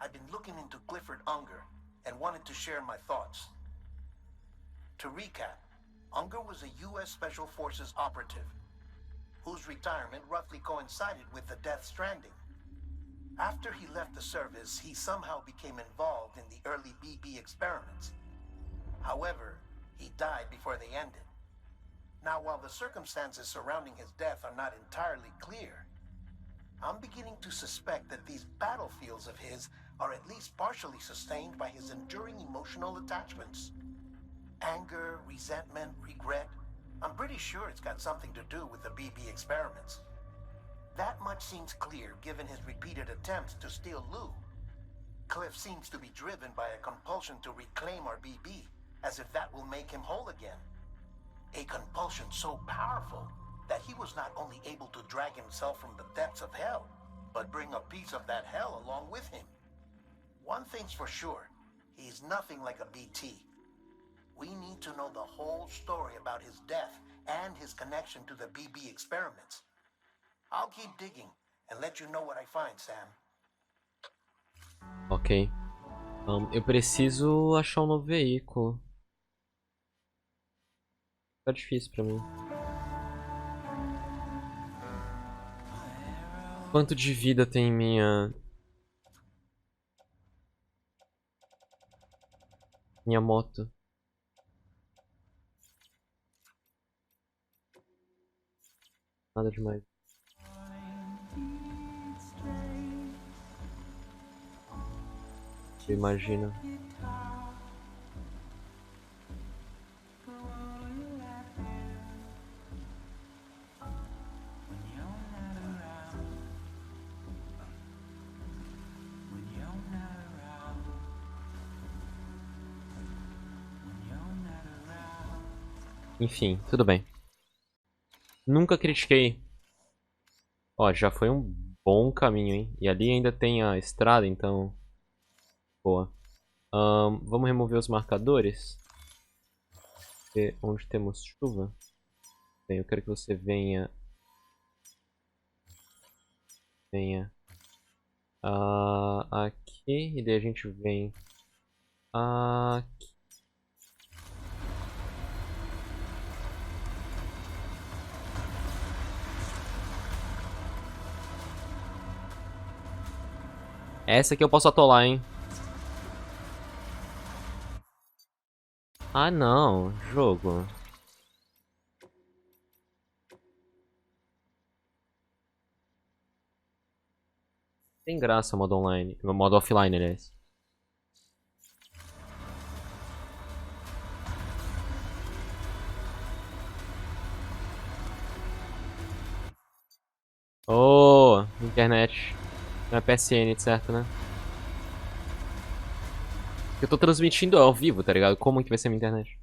I've been looking into Clifford Unger and wanted to share my thoughts. To recap, Unger was a U.S. Special Forces operative whose retirement roughly coincided with the Death Stranding. After he left the service, he somehow became involved in the early BB experiments. However, he died before they ended. Now, while the circumstances surrounding his death are not entirely clear, I'm beginning to suspect that these battlefields of his are at least partially sustained by his enduring emotional attachments. Anger, resentment, regret. I'm pretty sure it's got something to do with the BB experiments. That much seems clear given his repeated attempts to steal Lou. Cliff seems to be driven by a compulsion to reclaim our BB, as if that will make him whole again. A compulsion so powerful that he was not only able to drag himself from the depths of hell, but bring a piece of that hell along with him. One thing's for sure, he's nothing like a BT. We need to know the whole story about his death and his connection to the BB experiments. I'll keep digging and let you know what I find, Sam. Ok. Eu preciso achar um novo veículo. Tá difícil pra mim. Quanto de vida tem minha moto? Nada demais. Eu imagino. Enfim, tudo bem. Nunca critiquei. Ó, já foi um bom caminho, hein? E ali ainda tem a estrada, então... Boa. Vamos remover os marcadores. Ver onde temos chuva. Bem, eu quero que você venha... Venha... aqui. E daí a gente vem... Aqui. Essa aqui eu posso atolar, hein? Ah, não. Jogo. Tem graça o modo online. O modo offline, aliás. Oh, internet. Não é PSN, certo, né? Eu tô transmitindo ao vivo, tá ligado? Como que vai ser a minha internet?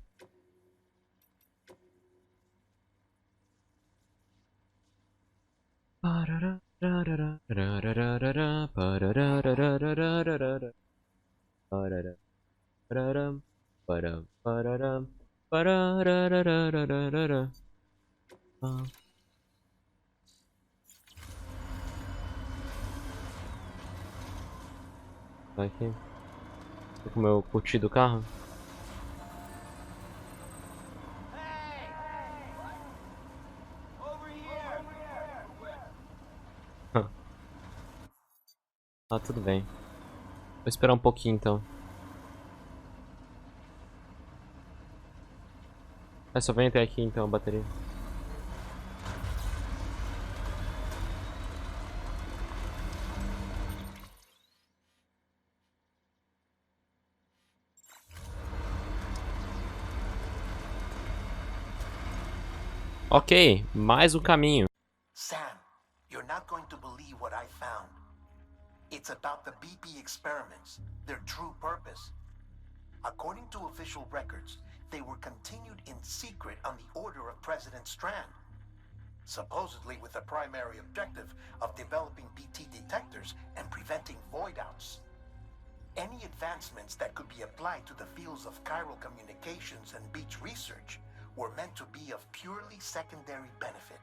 Aqui. Como eu curti do carro. Ah, tudo bem. Vou esperar um pouquinho então. Só vem até aqui então a bateria. Ok, mais um caminho. Sam, you're not going to believe what I found. It's about the BP experiments, their true purpose. According to official records, they were continued in secret on the order of President Strand, supposedly with the primary objective of developing BT detectors and preventing void-outs. Any advancements that could be applied to the fields of chiral communications and beach research were meant to be of purely secondary benefit.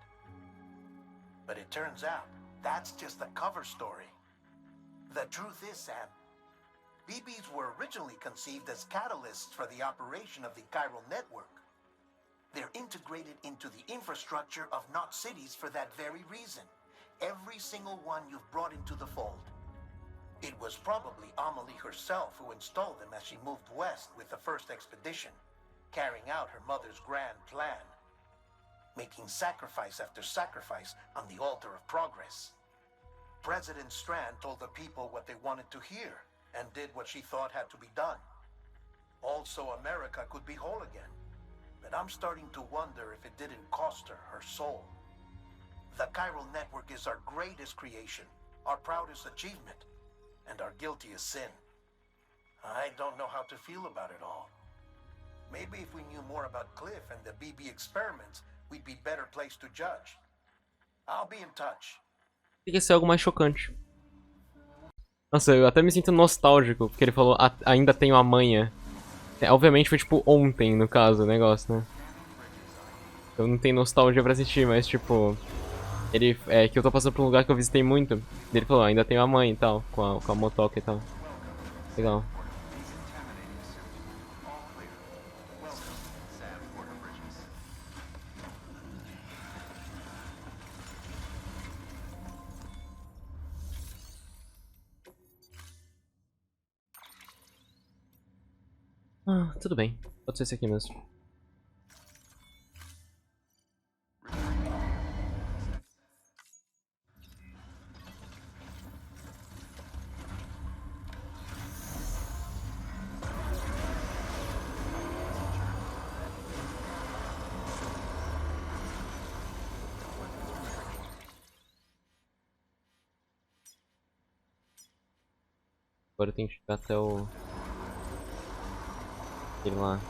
But it turns out, that's just the cover story. The truth is, Sam, BBs were originally conceived as catalysts for the operation of the chiral network. They're integrated into the infrastructure of not cities for that very reason. Every single one you've brought into the fold. It was probably Amelie herself who installed them as she moved west with the first expedition, carrying out her mother's grand plan, making sacrifice after sacrifice on the altar of progress. President Strand told the people what they wanted to hear and did what she thought had to be done. Also, America could be whole again. But I'm starting to wonder if it didn't cost her her soul. The chiral network is our greatest creation, our proudest achievement, and our guiltiest sin. I don't know how to feel about it all. Maybe if we knew more about Cliff and the BB experiments, we'd be better placed to judge. I'll be in touch. Tem que ser algo mais chocante. Nossa, eu até me sinto nostálgico, porque ele falou, ainda tenho a manha. É, obviamente foi tipo ontem, no caso, o negócio, né? Eu não tenho nostalgia pra assistir, mas tipo... Ele, que eu tô passando por um lugar que eu visitei muito. Ele falou, ainda tenho a mãe e tal, com a motoca e tal. Legal. Ah, tudo bem. Pode ser esse aqui mesmo. Agora eu tenho que chegar até o... Ele lá.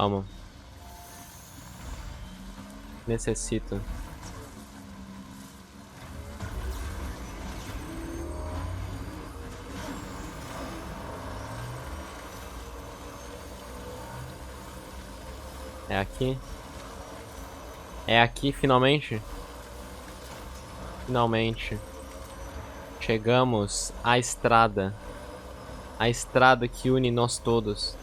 Calma. Necessito. É aqui? É aqui finalmente? Finalmente. Chegamos à estrada. A estrada que une nós todos.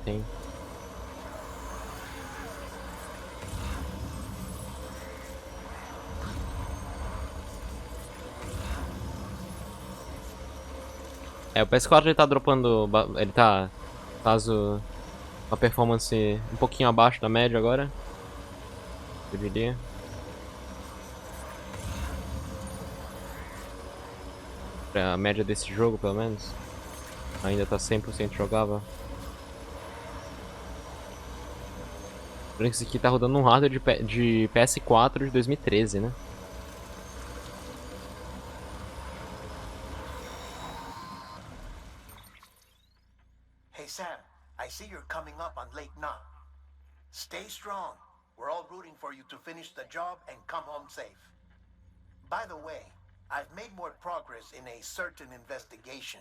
Tem. O PS4 ele tá dropando. Ele tá. Caso. Uma performance um pouquinho abaixo da média agora. Eu diria. Pra média desse jogo, pelo menos. Ainda tá 100% jogável. Isso aqui tá rodando um hardware de PS4 de 2013, né? Hey Sam, I see you're coming up on Lake Knot. Stay strong. We're all rooting for you to finish the job and come home safe. By the way, I've made more progress in a certain investigation.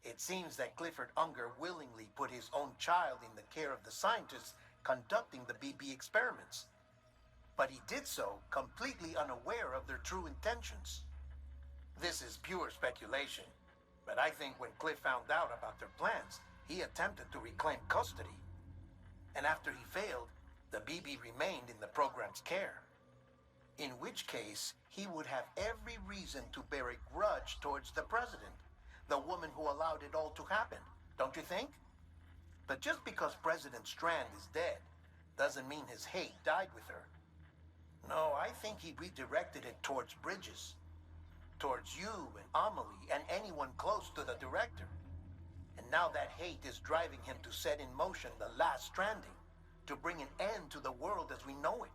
It seems that Clifford Unger willingly put his own child in the care of the scientists conducting the BB experiments. But he did so completely unaware of their true intentions. This is pure speculation, but I think when Cliff found out about their plans, he attempted to reclaim custody. And after he failed, the BB remained in the program's care. In which case, he would have every reason to bear a grudge towards the president, the woman who allowed it all to happen, don't you think? But just because President Strand is dead doesn't mean his hate died with her. No, I think he redirected it towards Bridges. Towards you and Amelie and anyone close to the director. And now that hate is driving him to set in motion the last Stranding, to bring an end to the world as we know it.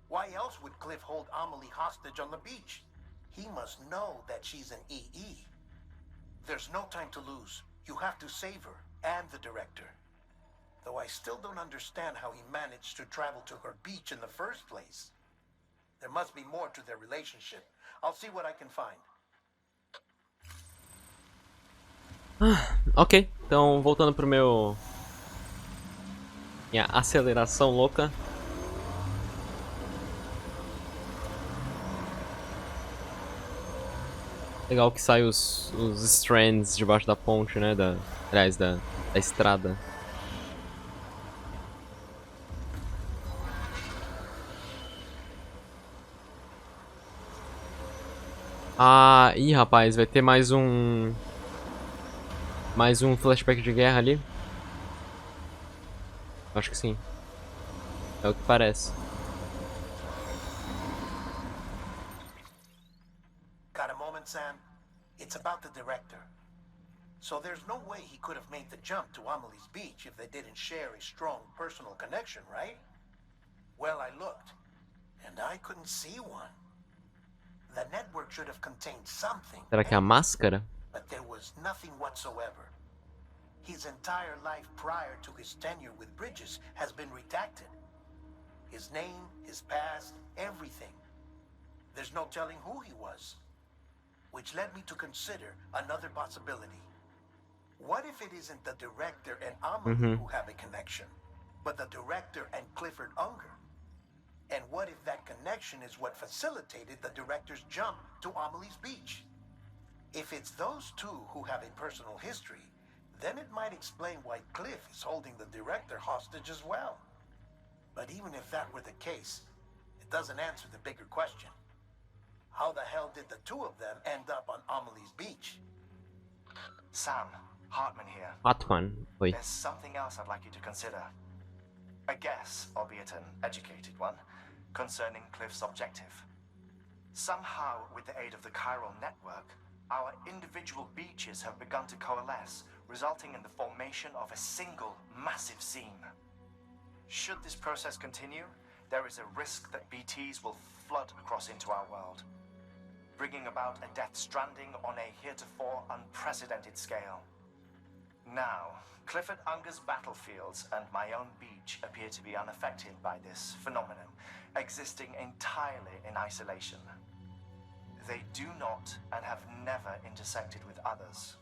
Why else would Cliff hold Amelie hostage on the beach? He must know that she's an EE. There's no time to lose. You have to save her and the director. Though I still don't understand how he managed to travel to her beach in the first place. There must be more to their relationship. I'll see what I can find. Ok, então voltando pro minha aceleração louca. Legal que sai os strands debaixo da ponte, né? Aliás, da estrada. Ah, ih, rapaz, vai ter mais um flashback de guerra ali. Acho que sim. É o que parece. Got a moment, Sam? It's about the director. So there's no way he could have made the jump to Amelie's beach if they didn't share a strong personal connection, right? Well, I looked, and I couldn't see one. The network should have contained something. Será que é a máscara? But there was nothing whatsoever. His entire life prior to his tenure with Bridges has been redacted. His name, his past, everything. There's no telling who he was. Which led me to consider another possibility. What if it isn't the director and Amelie who have a connection, but the director and Clifford Unger? And what if that connection is what facilitated the director's jump to Amelie's beach? If it's those two who have a personal history, then it might explain why Cliff is holding the director hostage as well. But even if that were the case, it doesn't answer the bigger question. How the hell did the two of them end up on Amelie's beach? Sam, Hartman here. Hartman, oi. There's something else I'd like you to consider. A guess, albeit an educated one, concerning Cliff's objective. Somehow, with the aid of the chiral network, our individual beaches have begun to coalesce, resulting in the formation of a single massive seam. Should this process continue, there is a risk that BTs will flood across into our world, bringing about a death stranding on a heretofore unprecedented scale. Now, Clifford Unger's battlefields and my own beach appear to be unaffected by this phenomenon, existing entirely in isolation. They do not and have never intersected with others.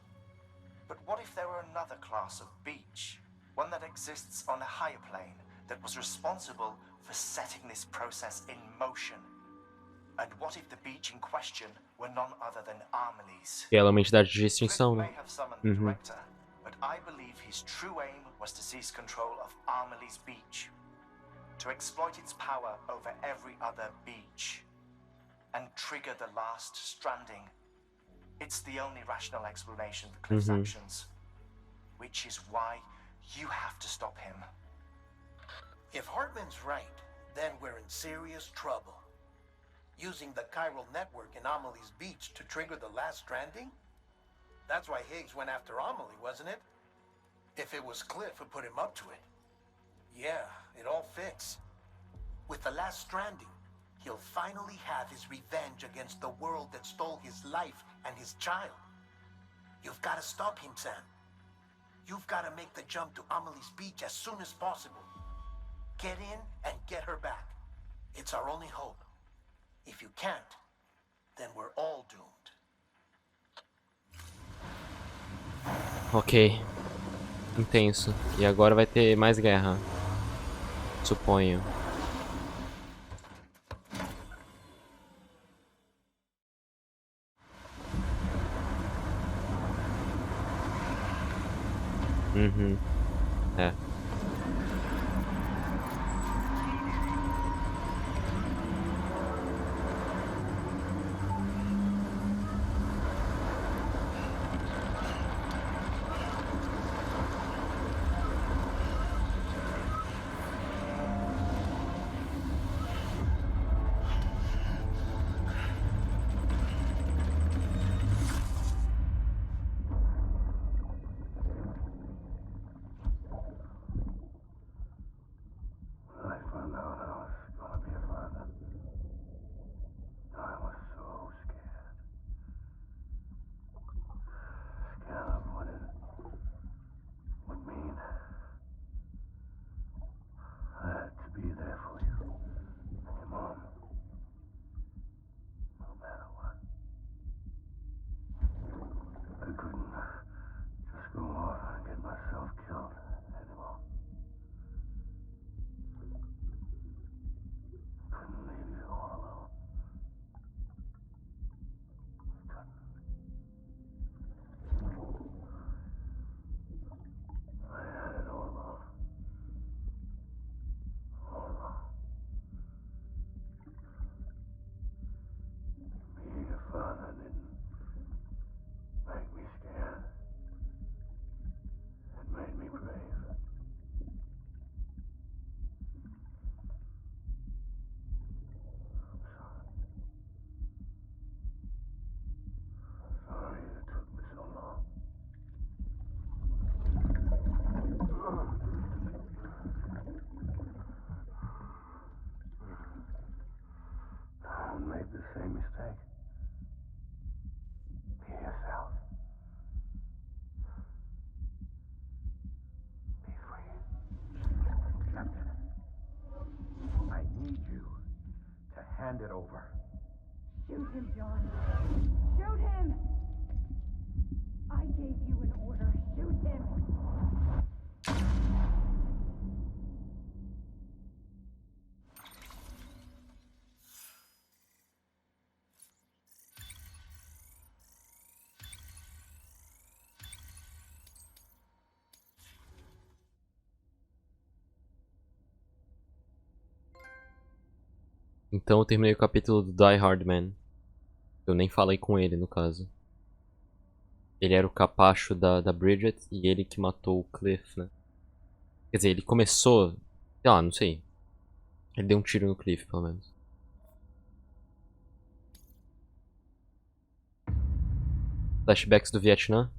But what if there were another class of beach, one that exists on a higher plane, that was responsible for setting this process in motion? And what if the beach in question were none other than Amelie's? E ela é uma entidade de extinção, Cliff né? may have summoned the director, but I believe his true aim was to seize control of Amelie's beach, to exploit its power over every other beach, and trigger the last stranding. It's the only rational explanation for Cliff's actions, which is why you have to stop him. If Hartman's right, then we're in serious trouble. Using the chiral network in Amelie's beach to trigger the last stranding? That's why Higgs went after Amelie, wasn't it? If it was Cliff who put him up to it. Yeah, it all fits. With the last stranding, he'll finally have his revenge against the world that stole his life and his child. You've got to stop him, Sam. You've got to make the jump to Amelie's beach as soon as possible. Get in and get her back. It's our only hope. If you can't, then we're all doomed. Ok. Intenso. E agora vai ter mais guerra. Suponho. É. hand it over. Shoot him, John. Shoot him! I gave you an order. Shoot him! Então eu terminei o capítulo do Die Hard Man. Eu nem falei com ele, no caso. Ele era o capacho da Bridget e ele que matou o Cliff, né? Quer dizer, ele começou... Sei lá, não sei. Ele deu um tiro no Cliff, pelo menos. Flashbacks do Vietnã.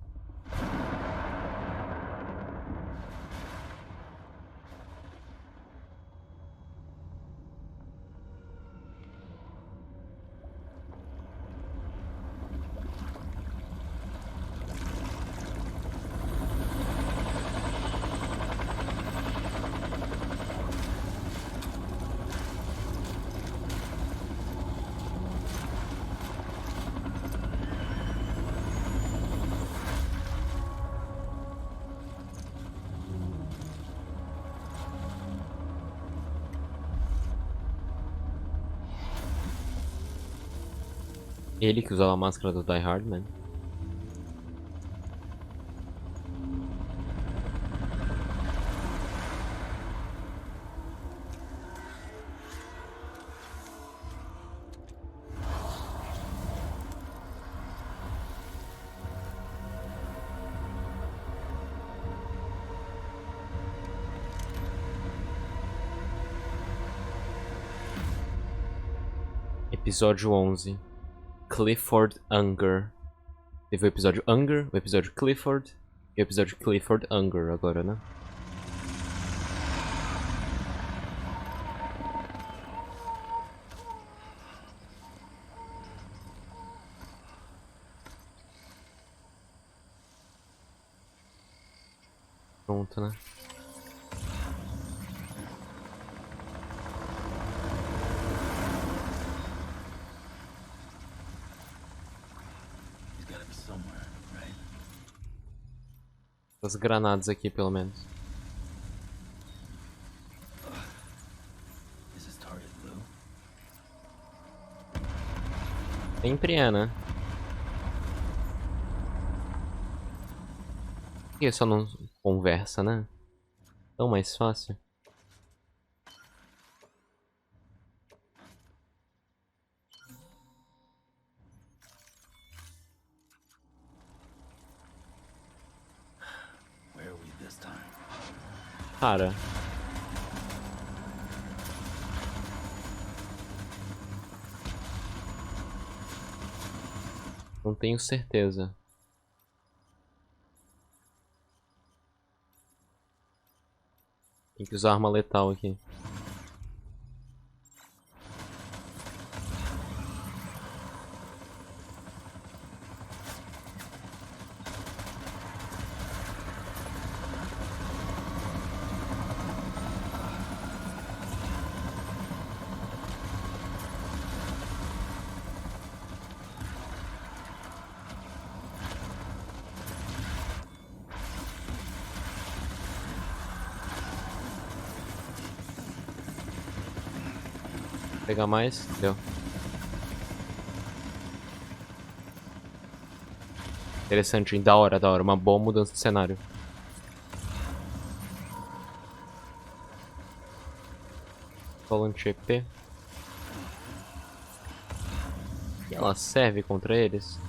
Ele que usava a máscara do Die Hard Man. Episódio 11. Clifford Unger. Teve o episódio Unger, o episódio Clifford e o episódio Clifford Unger agora, né? Pronto, né? As granadas aqui, pelo menos. Sempre é, né? Por que só não conversa, né? Tão mais fácil. Cara. Não tenho certeza. Tem que usar arma letal aqui. Pegar mais, deu. Interessante, hein? Da hora, uma boa mudança de cenário. Volante EP. E ela serve contra eles?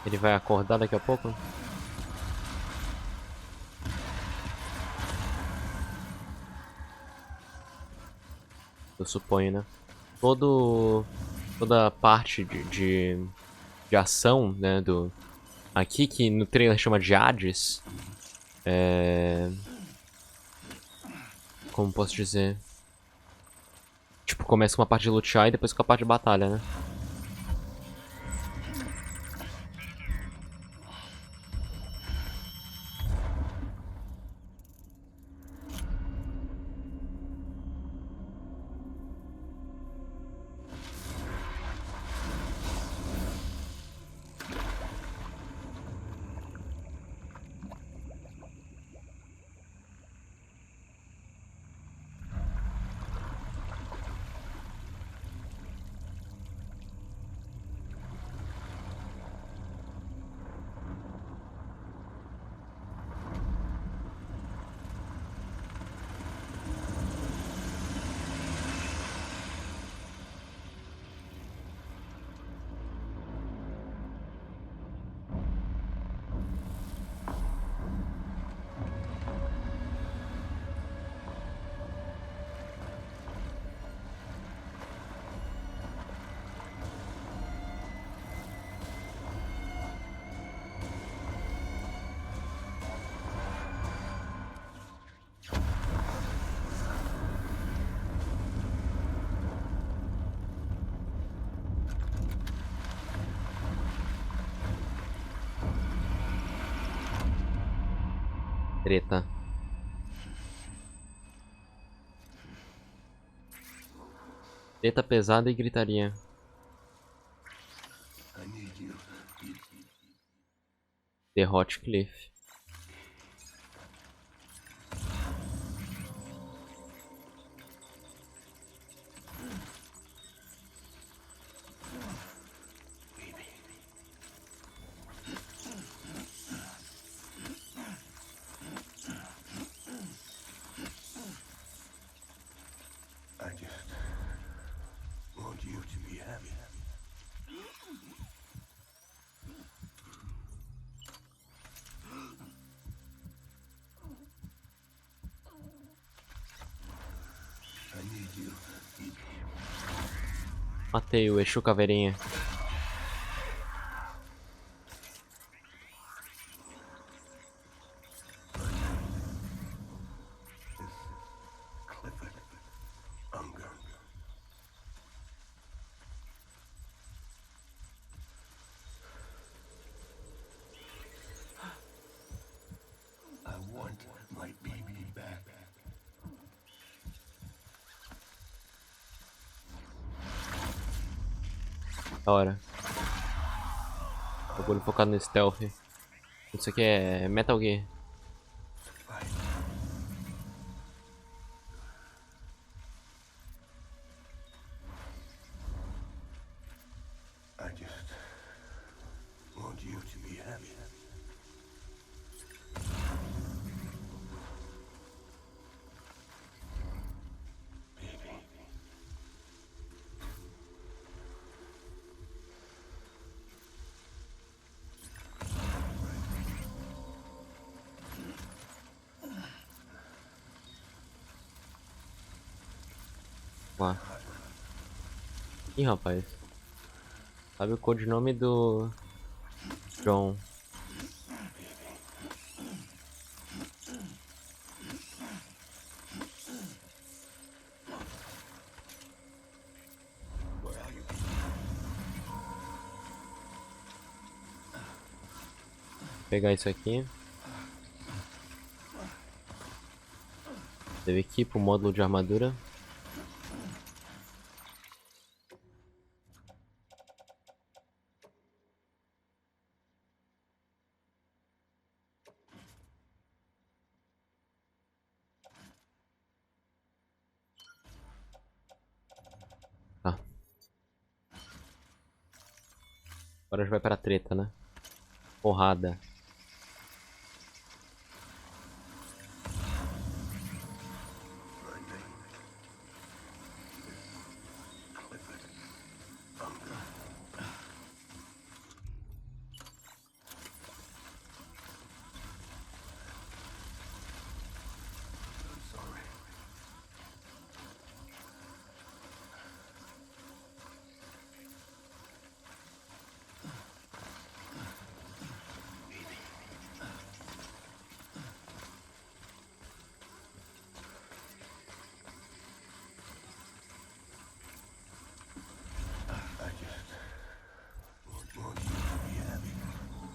Ele vai acordar daqui a pouco? eu suponho, né? Toda a parte de ação, né, aqui que no trailer chama de Hades, como posso dizer? Tipo, começa com uma parte de lutear e depois com a parte de batalha, né? Treta. Treta pesada e gritaria. Derrote Cliff. I just want you to be happy. I need you. Matei o Exu Caveirinha. Clifford Unger. I want my baby back. Da hora. Bagulho focado no stealth. Isso aqui é Metal Gear. I just want you to be happy. Baby. Lá. Ih, rapaz. Sabe o codinome do John? Vou pegar isso aqui. Deve equipa o módulo de armadura. Tá. Agora já vai pra treta, né? Porrada.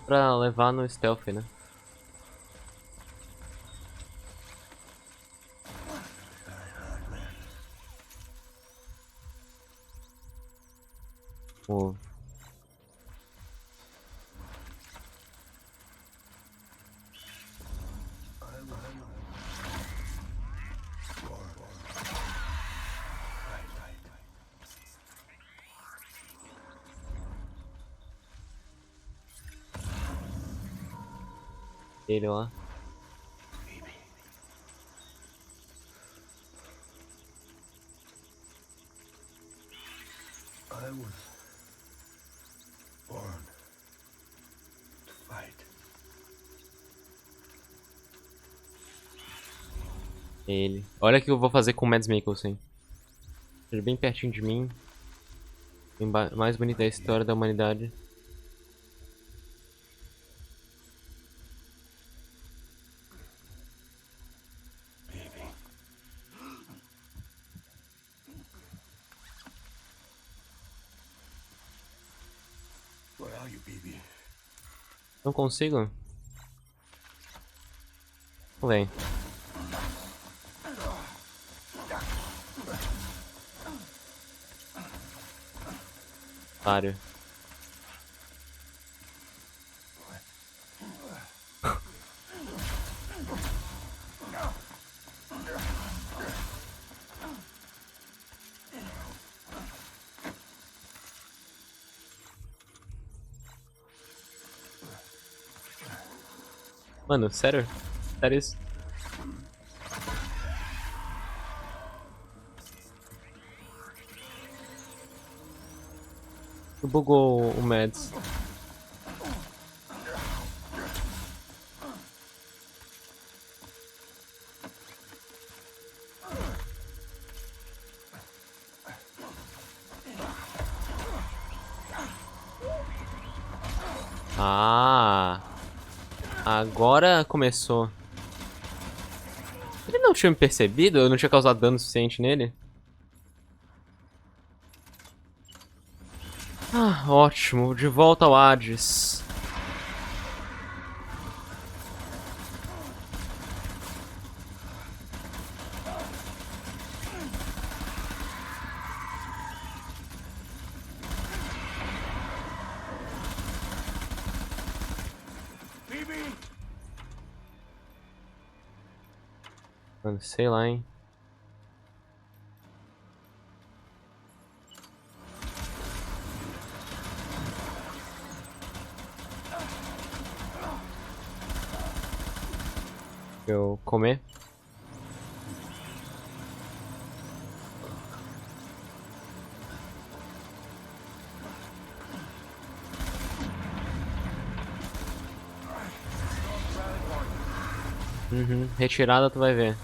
pra levar no stealth, né? Oh. Ele lá. I was born to fight. Ele. Olha o que eu vou fazer com o Mads Mikkelsen. Ele bem pertinho de mim. Mais bonito da história da humanidade. Where are you, baby? Não consigo? Vem. Otário. Mano, sério? Sério isso? Bugou o Mads. Ah, agora começou. Ele não tinha me percebido? Eu não tinha causado dano suficiente nele? Ah, ótimo. De volta ao Hades. Mano, sei lá, hein. Eu comer? Uhum, retirada tu vai ver.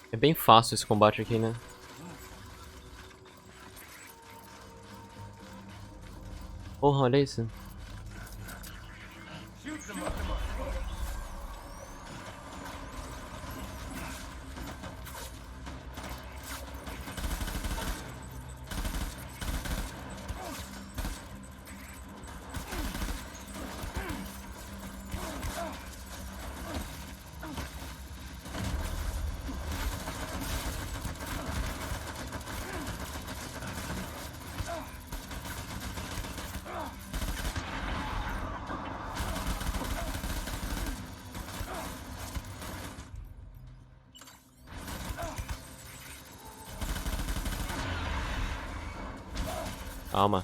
É bem fácil esse combate aqui, né? Porra, olha isso. Calma.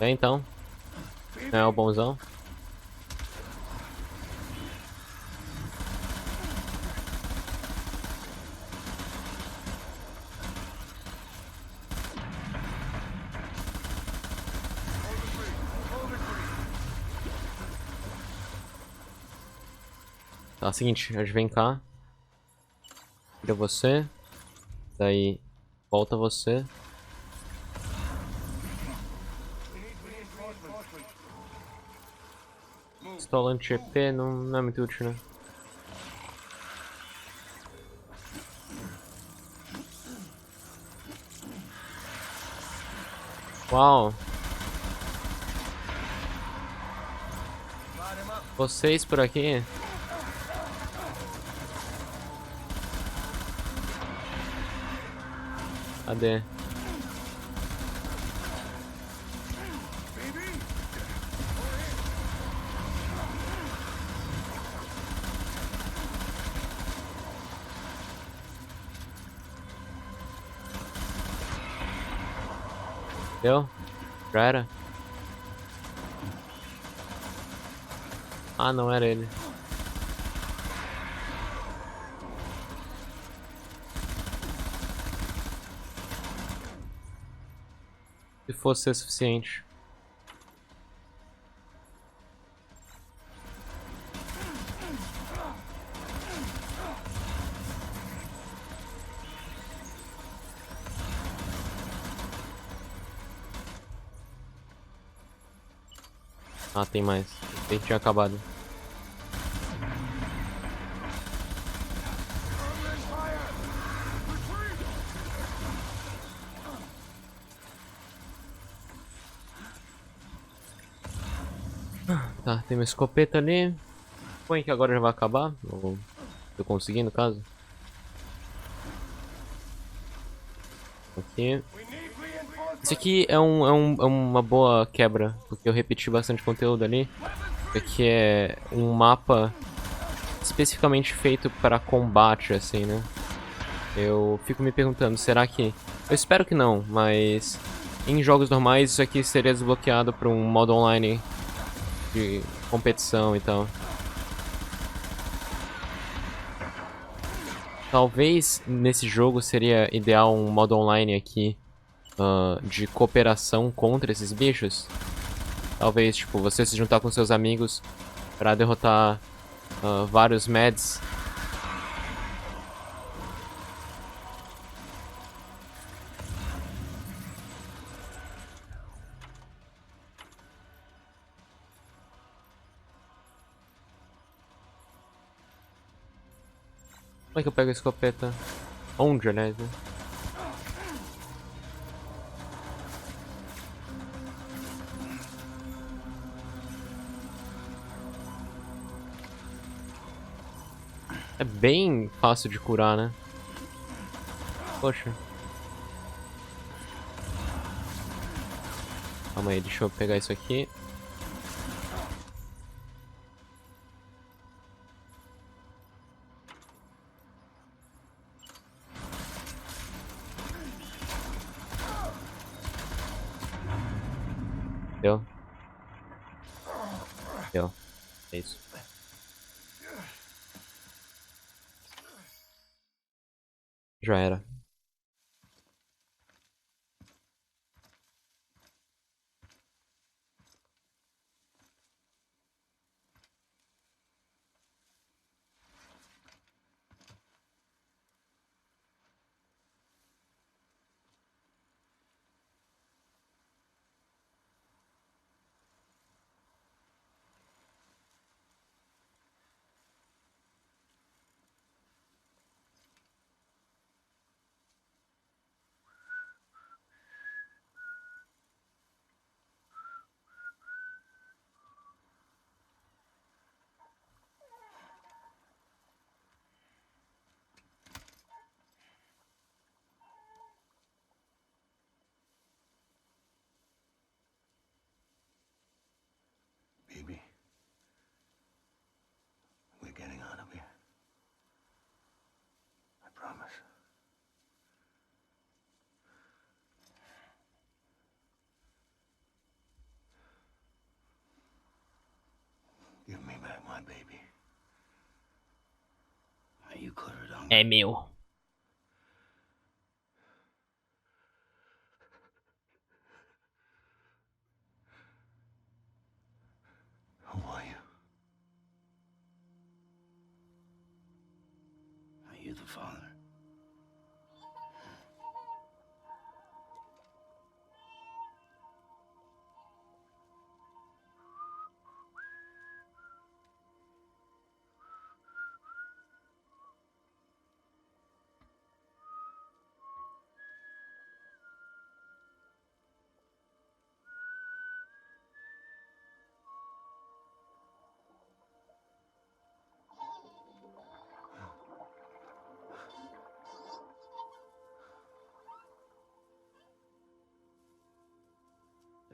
É, então. É o bonzão. Tá, seguinte, a gente vem cá. Tira você. Daí volta você. Pistola anti-EP não é muito útil, né? Uau! Vocês por aqui? Cadê? Deu? Já era? Ah, não era ele. Se fosse ser suficiente. Ah, tem mais. Tem que tinha acabado. Tá, tem uma escopeta ali. Põe que agora já vai acabar. Ou tô conseguindo, no caso. Aqui. Isso aqui é uma boa quebra, porque eu repeti bastante conteúdo ali. Isso aqui é um mapa especificamente feito para combate, assim, né? Eu fico me perguntando, será que... Eu espero que não, mas... Em jogos normais isso aqui seria desbloqueado para um modo online de competição e tal. Talvez nesse jogo seria ideal um modo online aqui de cooperação contra esses bichos. Talvez, tipo, você se juntar com seus amigos pra derrotar vários meds. Como é que eu pego a escopeta? Onde, aliás, né? É bem fácil de curar, né? Poxa. Calma aí, deixa eu pegar isso aqui. Deu? Deu. É isso. Já era. Baby. We're getting out of here. I promise. Give me back my baby. You clear it on. É meu. Who are you? father.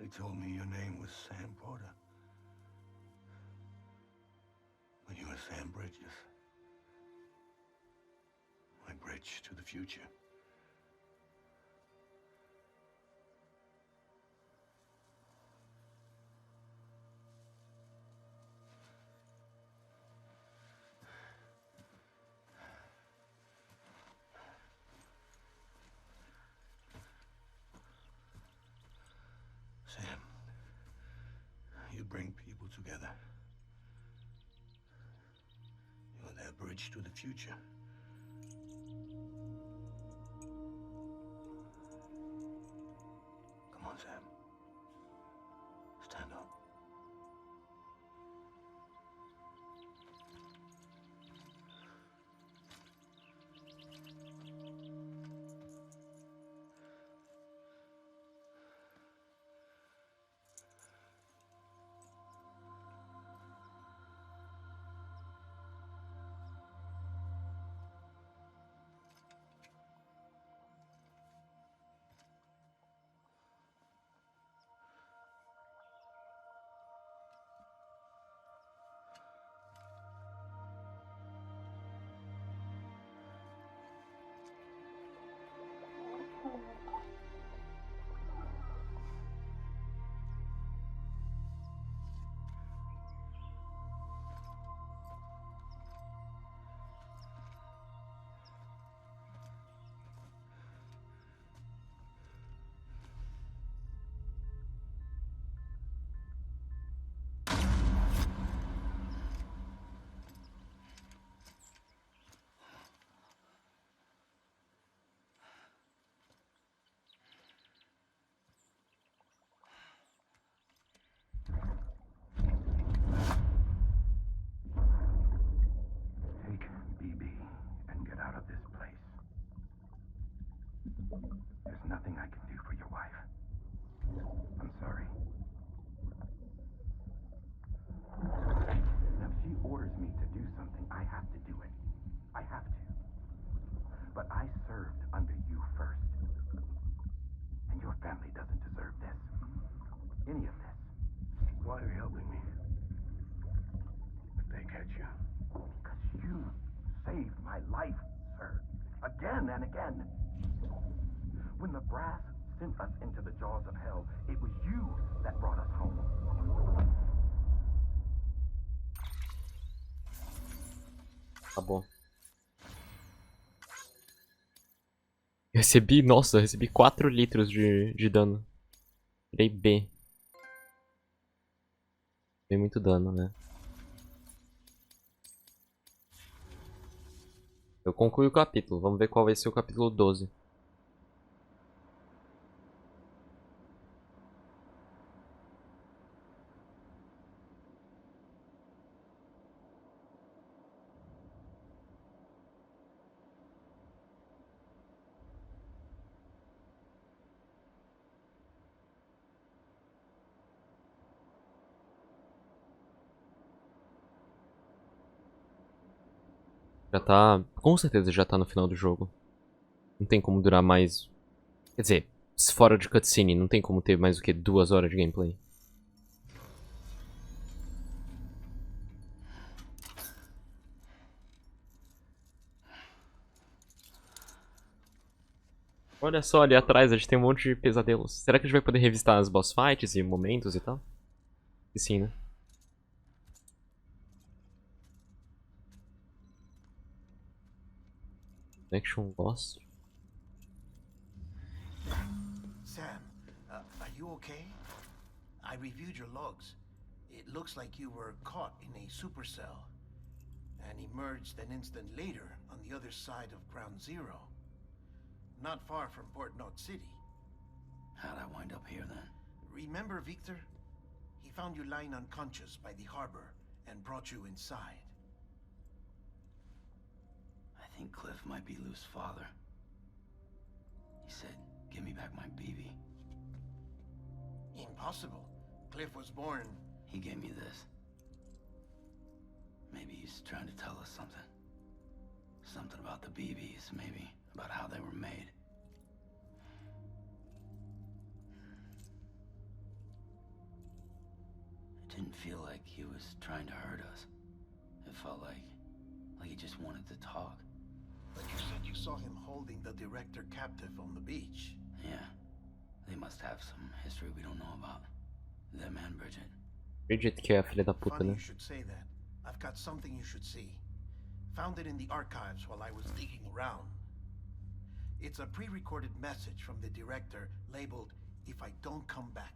They told me your name was Sam Porter. But you were Sam Bridges. My bridge to the future. Sam, you bring people together. You're their bridge to the future. Come on, Sam. Stand up. Take BB and get out of this place. There's nothing I can do for your wife. I'm sorry. Now, if she orders me to do something, I have to do it. I have to. But I served under you first. And your family doesn't deserve this. Any of this. Why are you helping me? If they catch you. Because you saved my life, sir. Again and again. When the brass sent us into the jaws of hell, it was you that brought us home. Tá bom. Nossa, recebi 4 litros de dano. Tirei B. Tem muito dano, né? Eu concluí o capítulo. Vamos ver qual vai ser o capítulo 12. Já tá... Com certeza já tá no final do jogo. Não tem como durar mais... Quer dizer, fora de cutscene, não tem como ter mais do que 2 horas de gameplay. Olha só, ali atrás a gente tem um monte de pesadelos. Será que a gente vai poder revistar as boss fights e momentos e tal? E sim, né? Action Lost. Sam, are you okay? I reviewed your logs. It looks like you were caught in a supercell. and emerged an instant later on the other side of Ground Zero. Not far from Port Knot City. How'd I wind up here then? Remember Victor? He found you lying unconscious by the harbor and brought you inside. I think Cliff might be Lou's father. He said, give me back my BB. Impossible. Cliff was born... He gave me this. Maybe he's trying to tell us something. Something about the BBs, maybe. About how they were made. It didn't feel like he was trying to hurt us. It felt like he just wanted to talk. But you said you saw him holding the director captive on the beach. Yeah. They must have some history we don't know about. Them and Bridget. Bridget que é a filha da puta, Funny né? you should say that. I've got something you should see. Found it in the archives while I was digging around. It's a pre-recorded message from the director labeled, "If I don't come back."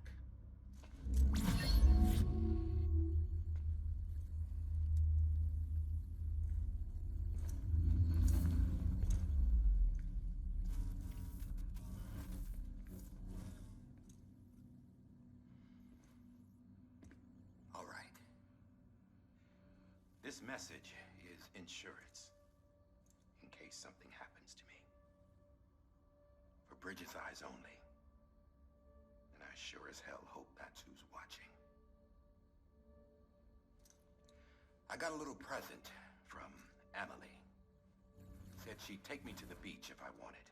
All right. This message is insurance, in case something happens to me. For Bridget's eyes only. And I sure as hell hope that's who's watching. I got a little present from Emily. Said she'd take me to the beach if I wanted.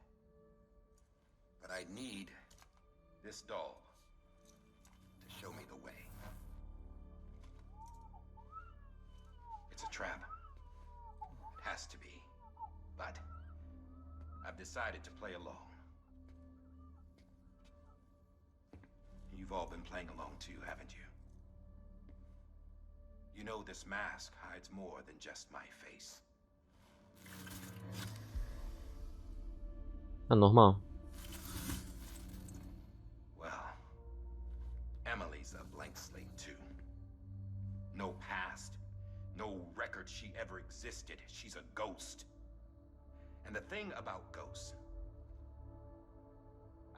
But I'd need this doll to show me the way. It's a trap. It has to be. But I've decided to play along. You've all been playing along too, haven't you? You know this mask hides more than just my face. É normal. Well, Emily's a blank slate too. No past, no record she ever existed. She's a ghost. And the thing about ghosts,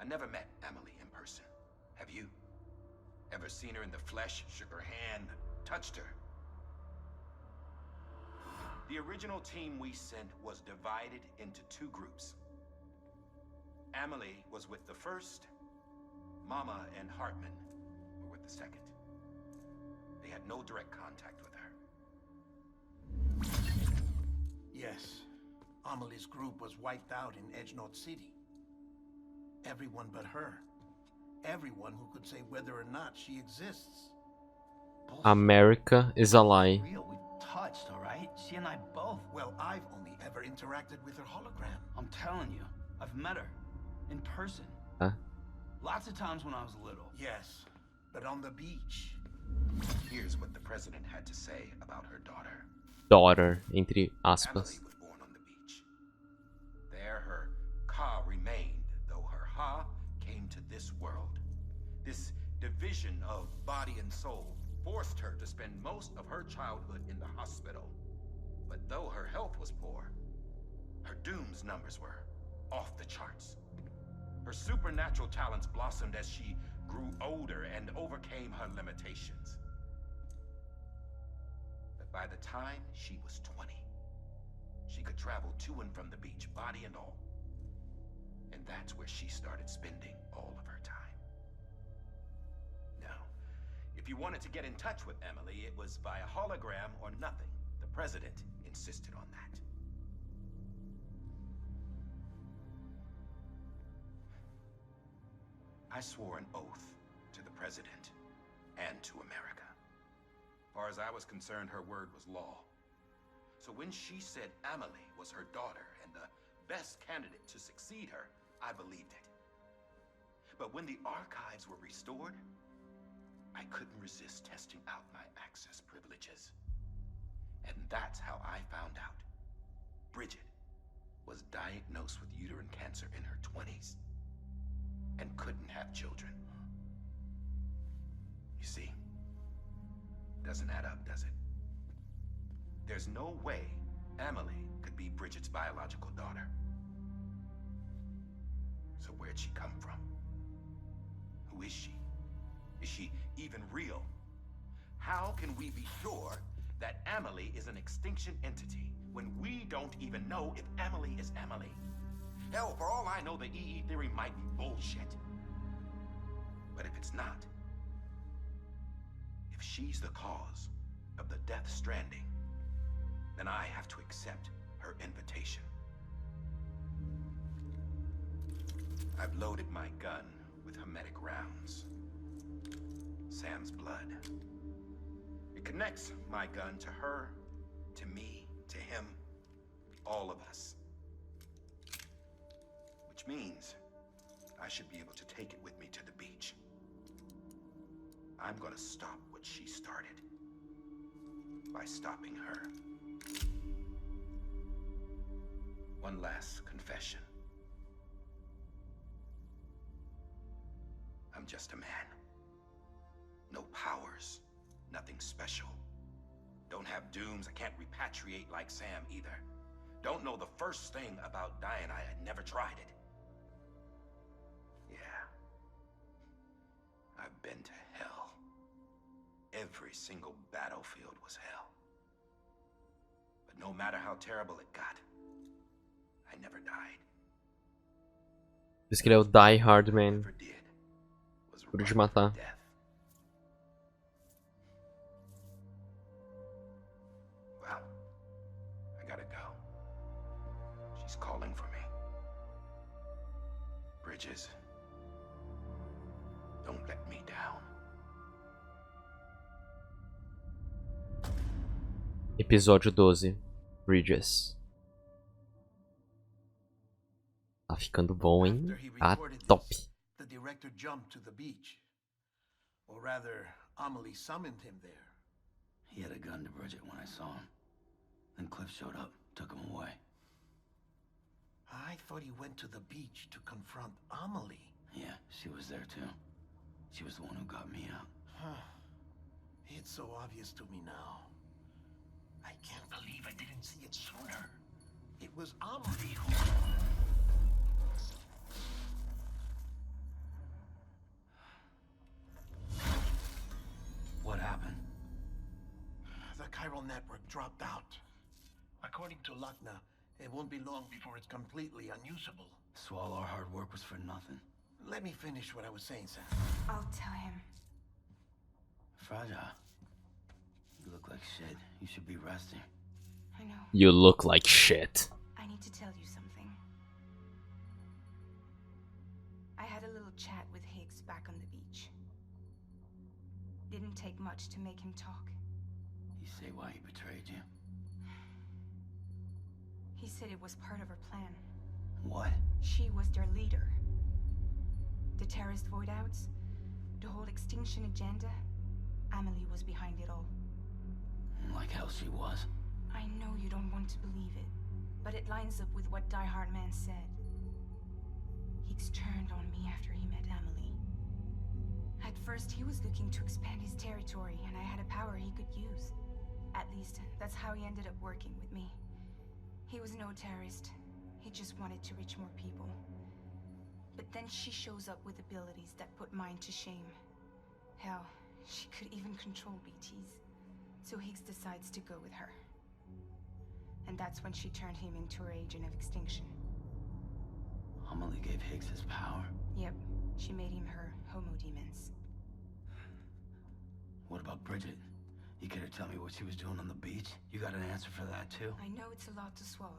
I never met Emily in person. Have you? Ever seen her in the flesh, shook her hand, touched her? The original team we sent was divided into two groups. Emily was with the first. Mama and Hartman were with the second. They had no direct contact with her. Yes. Amelie's group was wiped out in Edge Knot City. Everyone but her. Everyone who could say whether or not she exists. America is a lie. Real, we touched, alright? She and I both. Well, I've only ever interacted with her hologram. I'm telling you, I've met her. In person. Huh? Lots of times when I was little. Yes, but on the beach. Here's what the president had to say about her daughter. Daughter, entre aspas. Emily was born on the beach. There her ka remained, though her ha came to this world. This division of body and soul forced her to spend most of her childhood in the hospital. But though her health was poor, her doom's numbers were off the charts. Her supernatural talents blossomed as she grew older and overcame her limitations. But by the time she was 20, she could travel to and from the beach, body and all. And that's where she started spending all of her time. Now, if you wanted to get in touch with Emily, it was via hologram or nothing. The president insisted on that. I swore an oath to the president and to America. As far as I was concerned, her word was law. So when she said Emily was her daughter and the best candidate to succeed her, I believed it. But when the archives were restored, I couldn't resist testing out my access privileges. And that's how I found out. Bridget was diagnosed with uterine cancer in her 20s. And couldn't have children. You see? Doesn't add up, does it? There's no way Amelie could be Bridget's biological daughter. So where'd she come from? Who is she? Is she even real? How can we be sure that Amelie is an extinction entity when we don't even know if Amelie is Amelie? Hell, for all I know, the EE theory might be bullshit. But if it's not, if she's the cause of the death stranding, then I have to accept her invitation. I've loaded my gun with hermetic rounds. Sam's blood. It connects my gun to her, to me, to him, all of us. Which means I should be able to take it with me to the beach. I'm gonna stop what she started by stopping her. One last confession. I'm just a man. No powers, nothing special. Don't have dooms, I can't repatriate like Sam either. Don't know the first thing about dying, I had never tried it. Yeah. I've been to hell. Every single battlefield was hell. But no matter how terrible it got, I never died. Diz que ele é o Die Hard Man. Never did was Duro de run matar. from death. Well, I gotta go. She's calling for me. Bridges, don't let me down. Episódio 12. Bridges. Tá ficando bom, hein? After he Tá reported top. this, the director jumped to the beach. Or rather, Amelie summoned him there. He had a gun to Bridget when I saw him. Then Cliff showed up, took him away. I thought he went to the beach to confront Amelie. Yeah, she was there too. She was the one who got me out. It's so obvious to me now. I can't believe I didn't see it sooner. It was Amelie who... What happened? The chiral network dropped out. According to Luckna, it won't be long before it's completely unusable. So all our hard work was for nothing. Let me finish what I was saying, Sam. I'll tell him. Fragile. You look like shit. You should be resting. I know. You look like shit. I need to tell you something. I had a little chat with Higgs back on the beach. Didn't take much to make him talk. You say why he betrayed you? He said it was part of her plan. What? She was their leader. The terrorist voidouts, the whole extinction agenda, Amelie was behind it all. Like hell she was. I know you don't want to believe it, but it lines up with what Die Hard Man said. Higgs turned on me after he met Amelie. At first, he was looking to expand his territory, and I had a power he could use. At least, that's how he ended up working with me. He was no terrorist. He just wanted to reach more people. But then she shows up with abilities that put mine to shame. Hell, she could even control BTs. So Higgs decides to go with her. And that's when she turned him into her agent of extinction. Amelie gave Higgs his power. Yep, she made him her homo demons. What about Bridget? You care to tell me what she was doing on the beach? You got an answer for that too? I know it's a lot to swallow.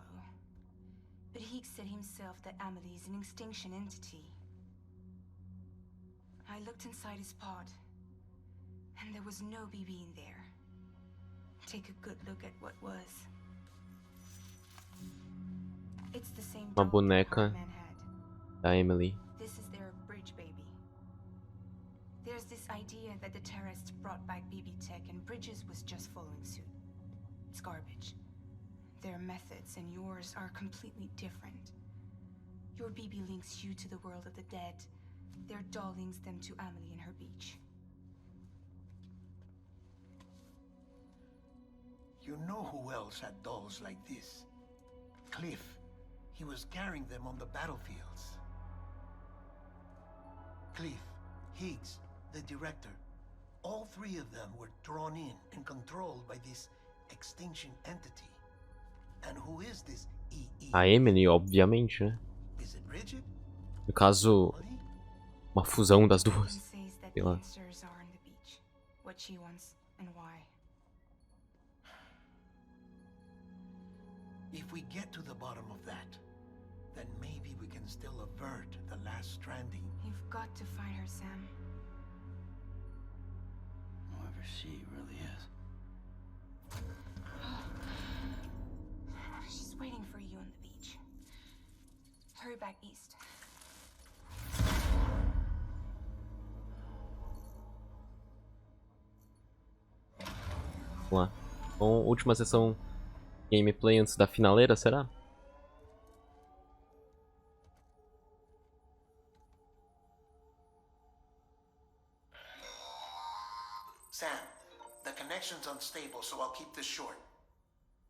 But Higgs said himself that Amelie is an extinction entity. I looked inside his pod, and there was no BB in there. Take a good look at what was. It's the same Uma doll that boneca Hardman had. da Emily. This is their bridge baby. There's this idea that the terrorists brought back BB tech and Bridges was just following suit. It's garbage. Their methods and yours are completely different. Your BB links you to the world of the dead. Their doll links them to Amelie and her beach. You know who else had dolls like this? Cliff. He was carrying them on the battlefields. Cliff, Higgs, the director. All three of them were drawn in and controlled by this extinction entity. And who is this EE? A Emily, obviamente, né? Is it Bridget? No caso, Molly? uma fusão das He duas. says that Sei the lá. answers are on the beach. What she wants and why. If we get to the bottom of that, then maybe we can still avert the last stranding. You've got to find her, Sam. Whoever she really is. She's waiting for you on the beach. Hurry back east. Vamos lá. Então, última sessão gameplay antes da finaleira, será? Sam, the connection's unstable, so I'll keep this short.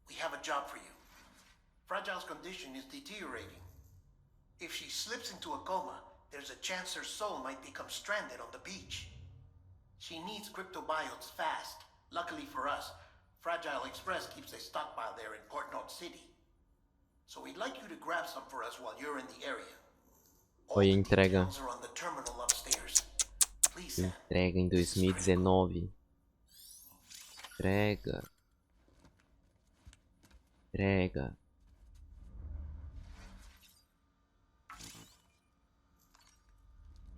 We have a job for you. Fragile's condition is deteriorating. If she slips into a coma, there's a chance her soul might become stranded on the beach. She needs cryptobiotes fast. Luckily for us, Fragile Express keeps a stockpile there in Port North City. So we'd like you to grab some for us while you're in the area. All Oi, the entrega. details are on the terminal upstairs. Please, Sam. Entrega em 2019. Entrega. Entrega.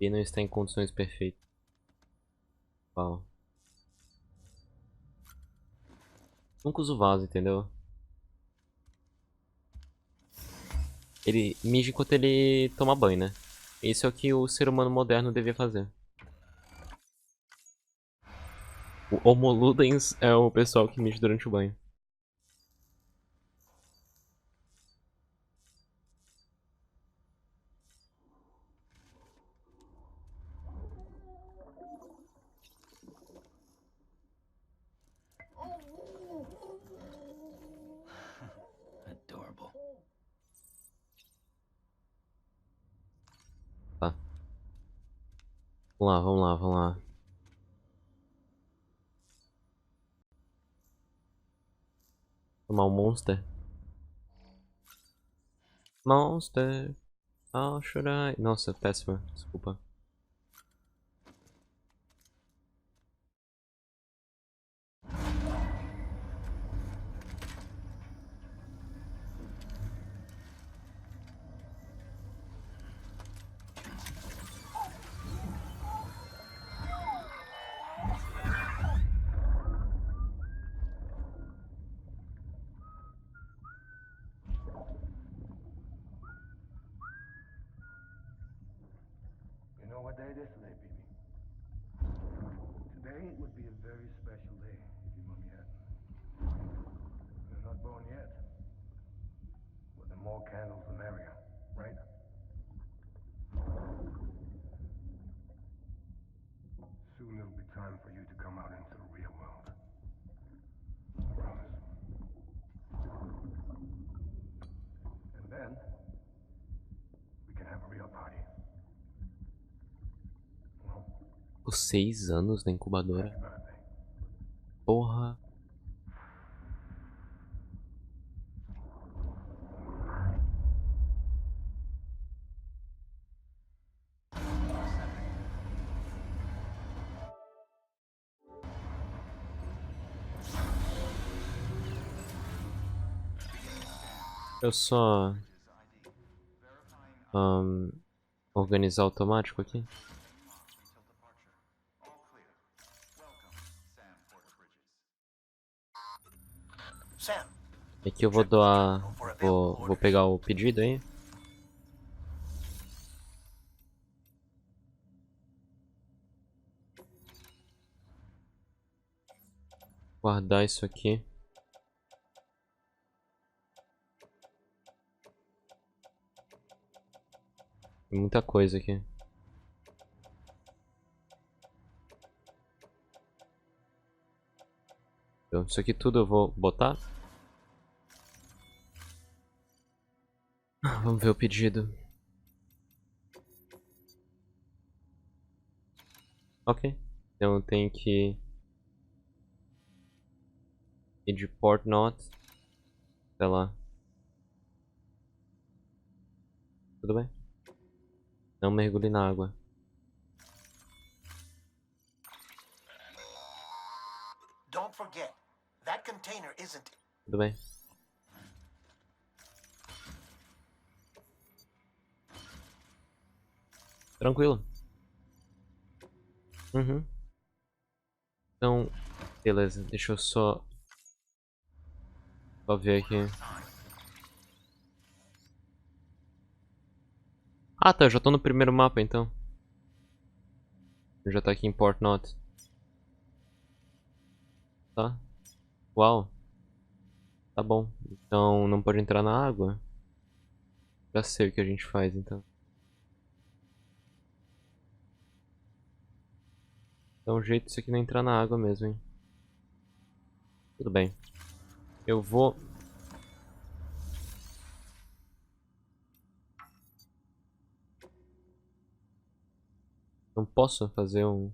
E não está em condições perfeitas. Uau. Nunca uso vaso, entendeu? Ele mija enquanto ele toma banho, né? Isso é o que o ser humano moderno devia fazer. O Homo Ludens é o pessoal que mija durante o banho. Adorable. Tá. Vamos lá, vamos lá, vamos lá. Tomar um Monster. Monster. How should I... Nossa, péssima. Desculpa. You know what day it is today, baby? Today would be a very special day if your mommy hadn't. You're not born yet. But the more candles, the merrier, right? Soon it'll be time for you to come out into the real world. I promise. And then, we can have a real party. Por 6 anos na incubadora. Porra. Eu só organizar automático aqui. Sam, Aqui eu vou doar. Vou pegar o pedido aí. Guardar isso aqui. Tem muita coisa aqui. Então, isso aqui tudo eu vou botar. Vamos ver o pedido. Ok. Então eu tenho que ir de port not. Sei lá. Tudo bem? Não mergulhe na água. Don't forget, that container isn't. Tudo bem. Tranquilo. Uhum. Então, beleza. Deixa eu só ver aqui. Ah, tá. Eu já tô no primeiro mapa, então. Eu já tá aqui em Port Not. Tá. Uau. Tá bom. Então, não pode entrar na água? Já sei o que a gente faz, então. Então, o jeito disso aqui não entrar na água mesmo, hein. Tudo bem. Eu vou... Não posso fazer um...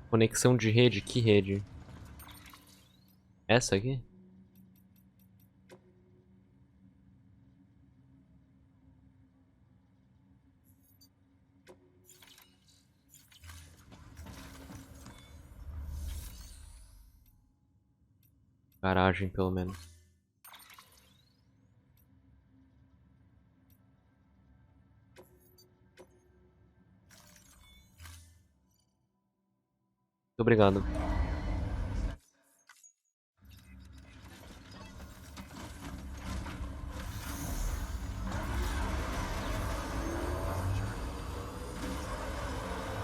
Conexão de rede? Que rede? Essa aqui? Garagem, pelo menos. Muito obrigado.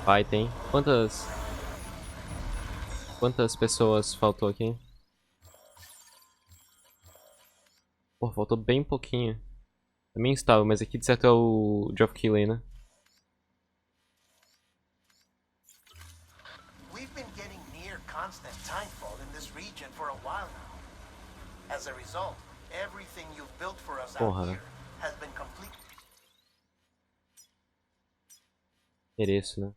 Vai, tem. Quantas pessoas faltou aqui? Pô, faltou bem pouquinho. Também estava, mas aqui de certo é o Geoff Keighley, né? We've been getting near constant timefall in this region for a while now. As a result, everything you've built for us out Porra, here né? has been complete. Mereço, né?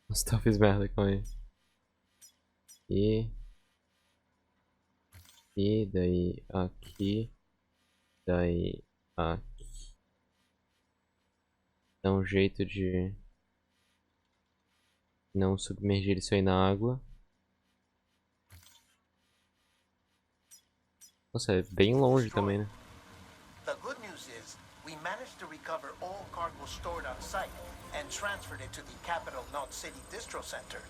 Nossa, eu fiz merda com isso. E daí aqui. Daí aqui. Dá um jeito de não submergir isso aí na água. Nossa, é bem longe também, né? The good news is we managed to recover all cargo stored on site and transferred it to the Capital Knot City Distro Center.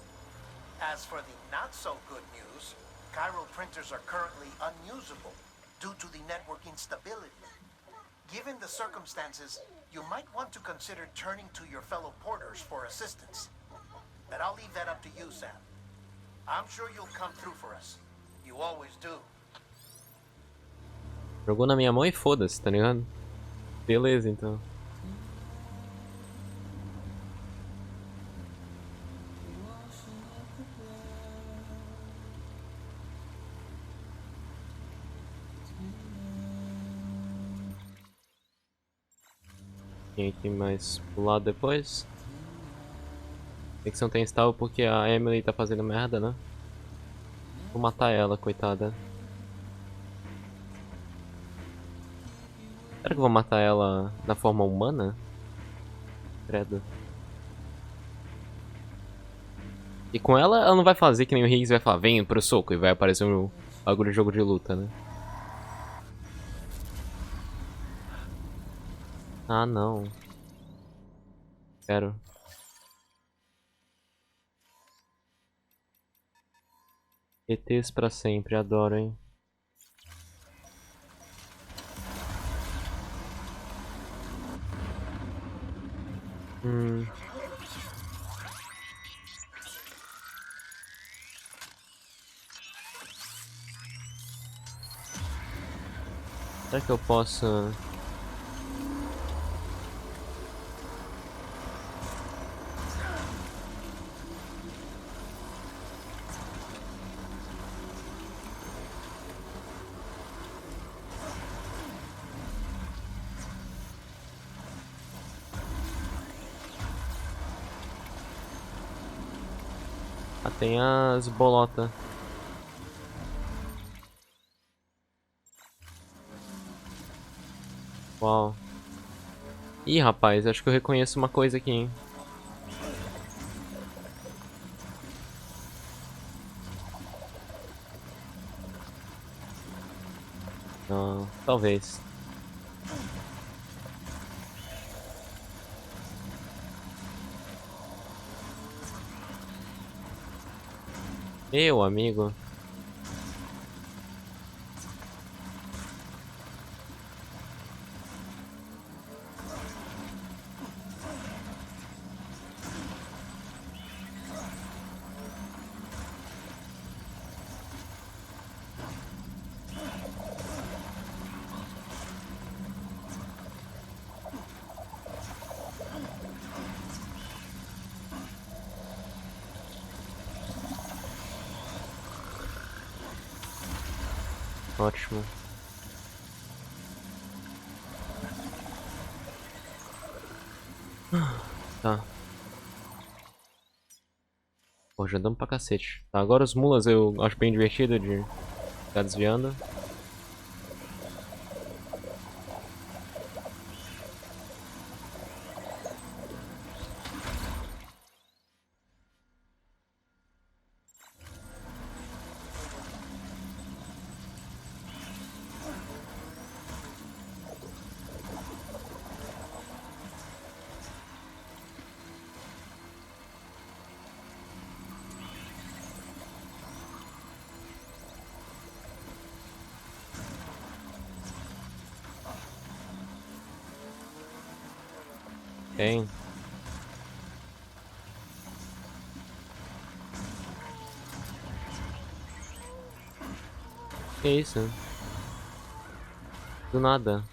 As for the not so good news, chiral printers are currently unusable due to the network instability. Given the circumstances, you might want to consider turning to your fellow porters for assistance. But I'll leave that up to you, Sam. I'm sure you'll come through for us. You always do. Jogou na minha mão e foda-se, tá ligado? Beleza, então. Tem aqui mais pro lado depois. Tem que não tem stall porque a Emily tá fazendo merda, né? Vou matar ela, coitada. Será que eu vou matar ela na forma humana? Credo. E com ela não vai fazer que nem o Higgs vai falar, vem pro soco, e vai aparecer um bagulho de jogo de luta, né? Ah, não. Quero. ETs pra sempre, adoro, hein? Será que eu posso... Ah, tem as bolotas. Uau. Ih, rapaz, acho que eu reconheço uma coisa aqui, hein. Não, talvez. Meu amigo. Ótimo. Tá. Pô, já andamos pra cacete. Tá, agora os mulas eu acho bem divertido de ficar desviando. Tem. Que isso? Do nada.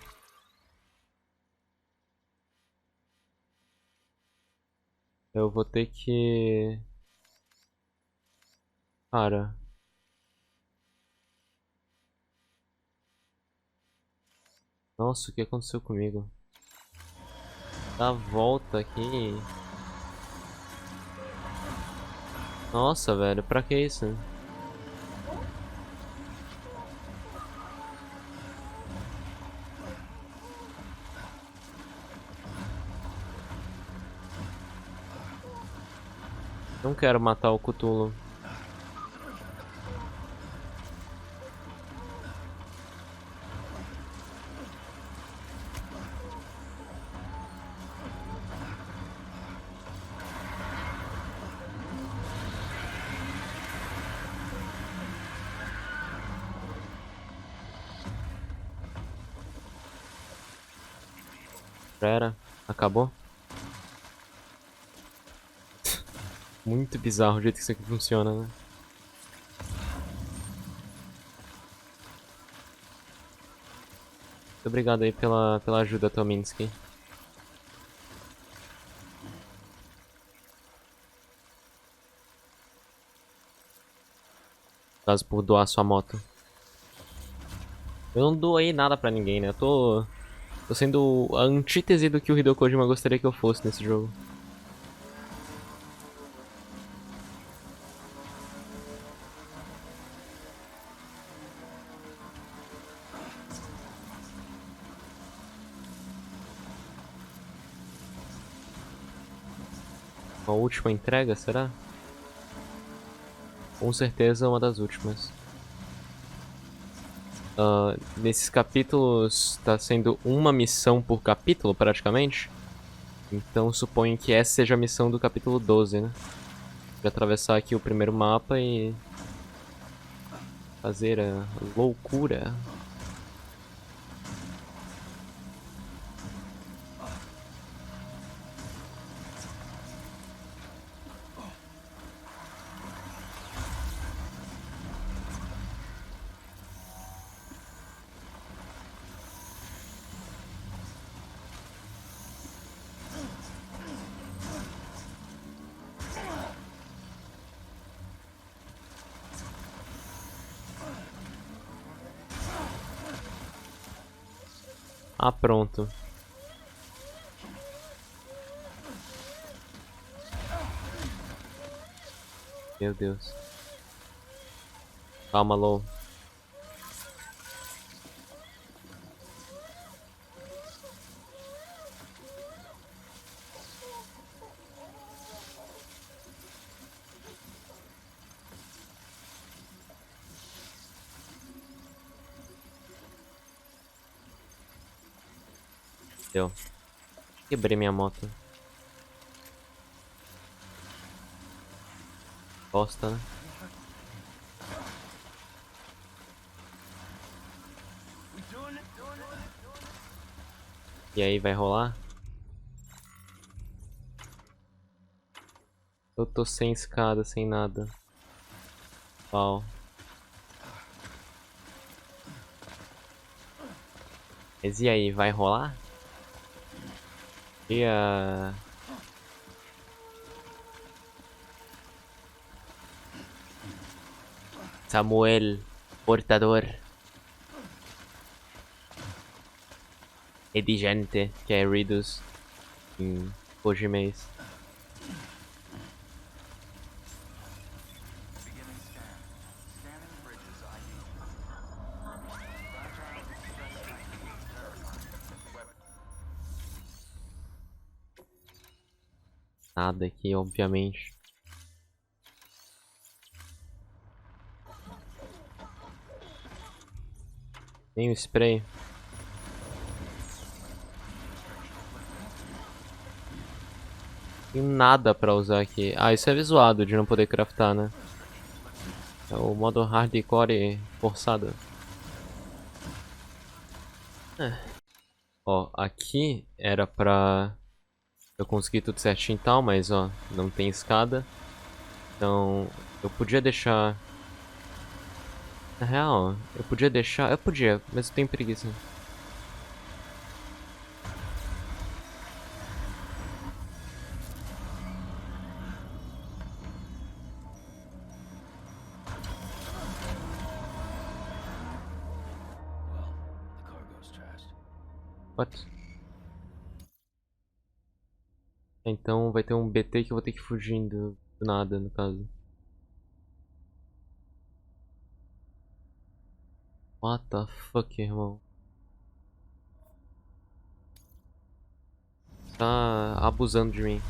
Eu vou ter que... Cara. Nossa, o que aconteceu comigo? Dá a volta aqui. Nossa, velho, pra que isso? Não quero matar o Cthulhu. Pera, acabou? Muito bizarro o jeito que isso aqui funciona, né? Muito obrigado aí pela ajuda, Tominski. Caso por doar sua moto. Eu não doei nada pra ninguém, né? Eu tô sendo a antítese do que o Hideo Kojima gostaria que eu fosse nesse jogo. A última entrega, será? Com certeza uma das últimas. Nesses capítulos tá sendo uma missão por capítulo, praticamente. Então suponho que essa seja a missão do capítulo 12, né? De atravessar aqui o primeiro mapa e... fazer a loucura. Ah, pronto. Meu Deus. Calma, Lou. Deu. Quebrei minha moto. Bosta, né? E aí, vai rolar? Eu tô sem escada, sem nada. Pau. Mas e aí, vai rolar? E a... Samuel, portador. Edigente, que é Ridus em Kojimês. Nada aqui, obviamente. Tem o spray. Tem nada pra usar aqui. Ah, isso é zoado de não poder craftar, né? É o modo hardcore forçado. Ó, aqui era pra eu conseguir tudo certinho e tal, mas ó, não tem escada. Então, eu podia deixar... Na real, eu podia deixar... Eu podia, mas eu tenho preguiça. Well, the cargo's trashed. What? Então vai ter um BT que eu vou ter que fugir do nada, no caso. What the fuck, irmão? Tá abusando de mim.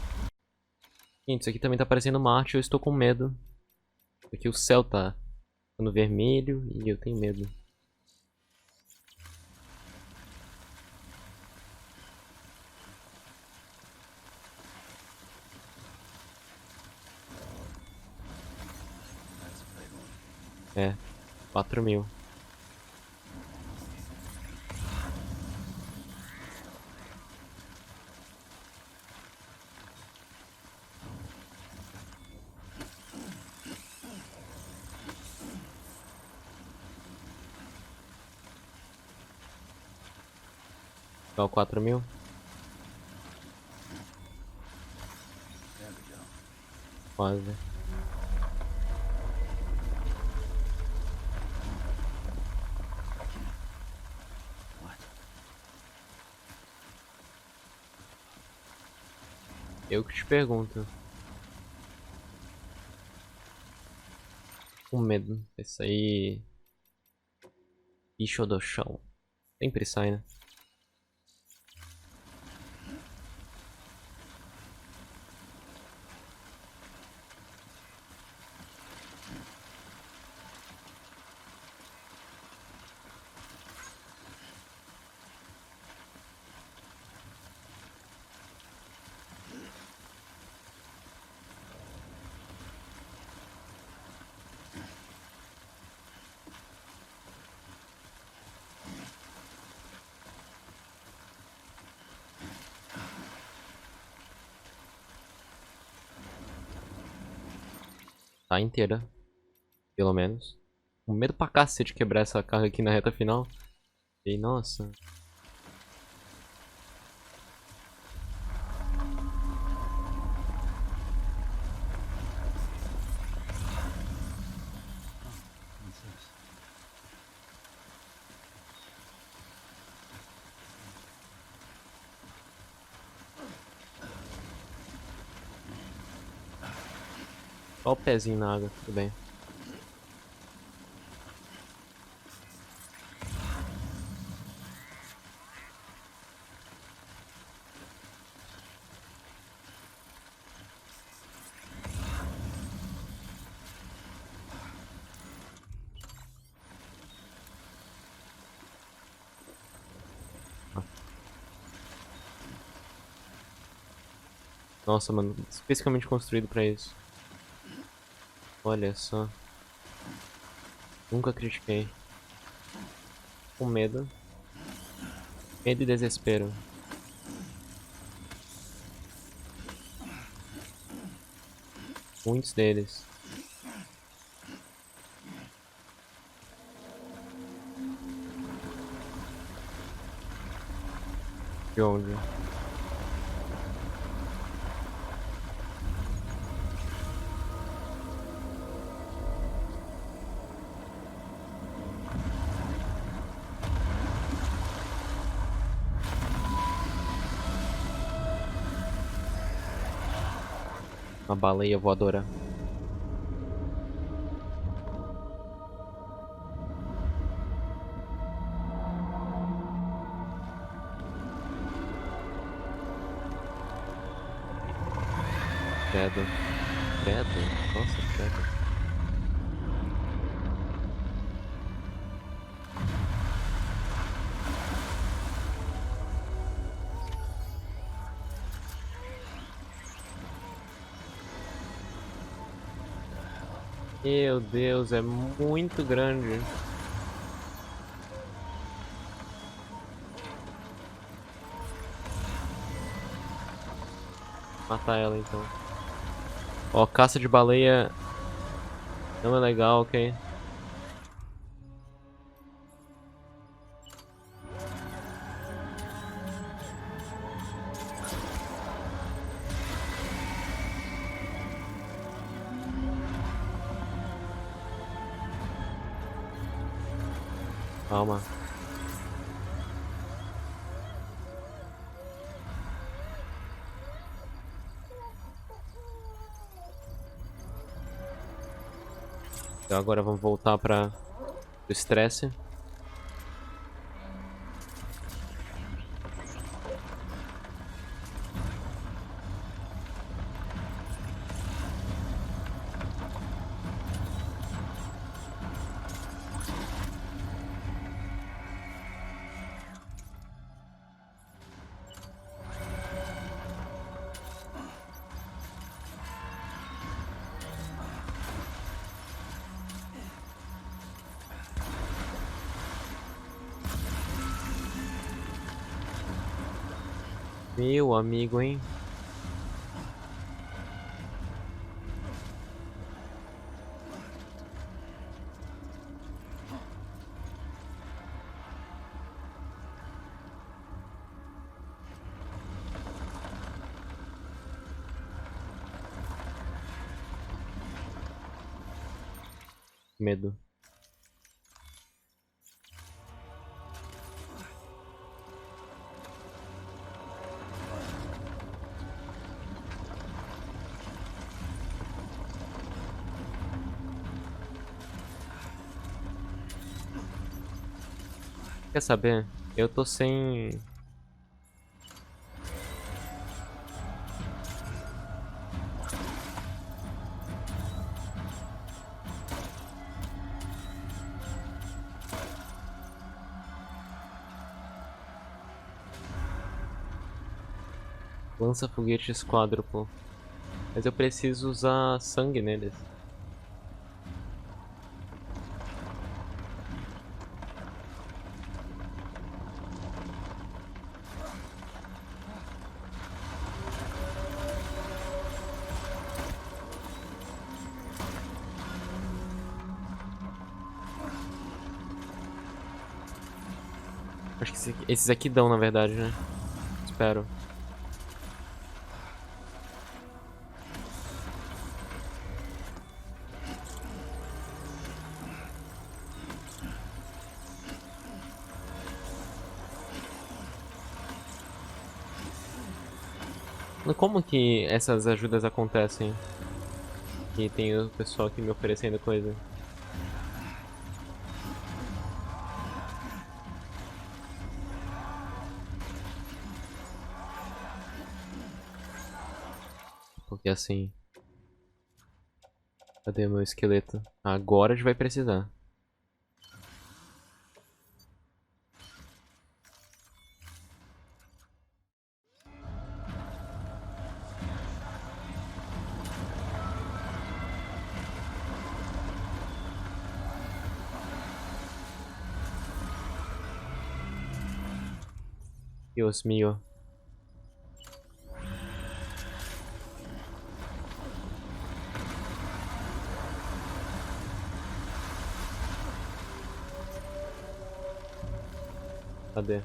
Gente, isso aqui também tá parecendo Marte, eu estou com medo. Aqui o céu tá ficando vermelho e eu tenho medo. É, 4.000. Só 4.000? There we go. Quase. What? Eu que te pergunto. Com medo. Isso aí. Bicho do chão. Sempre sai, né? Tá inteira. Pelo menos. Com medo pra cacete de quebrar essa carga aqui na reta final. E nossa. What's this? Só o pezinho na água, tudo bem. Nossa, mano, especificamente construído pra isso. Olha só. Nunca critiquei. Com medo. Medo e desespero. Muitos deles. De onde? Uma baleia voadora. Credo. Credo? Nossa, credo. Meu Deus, é muito grande. Matar ela então. Ó, caça de baleia não é legal, ok? Calma. Então agora vamos voltar para o estresse. Meu amigo, hein? Medo. Quer saber? Eu tô sem... Lança-foguetes quádruplo. Mas eu preciso usar sangue neles. Acho que esses aqui dão, na verdade, né? Espero. Como que essas ajudas acontecem? E tem o pessoal aqui me oferecendo coisa. Porque assim... Cadê meu esqueleto? Agora a gente vai precisar. Deus mío. Cadê?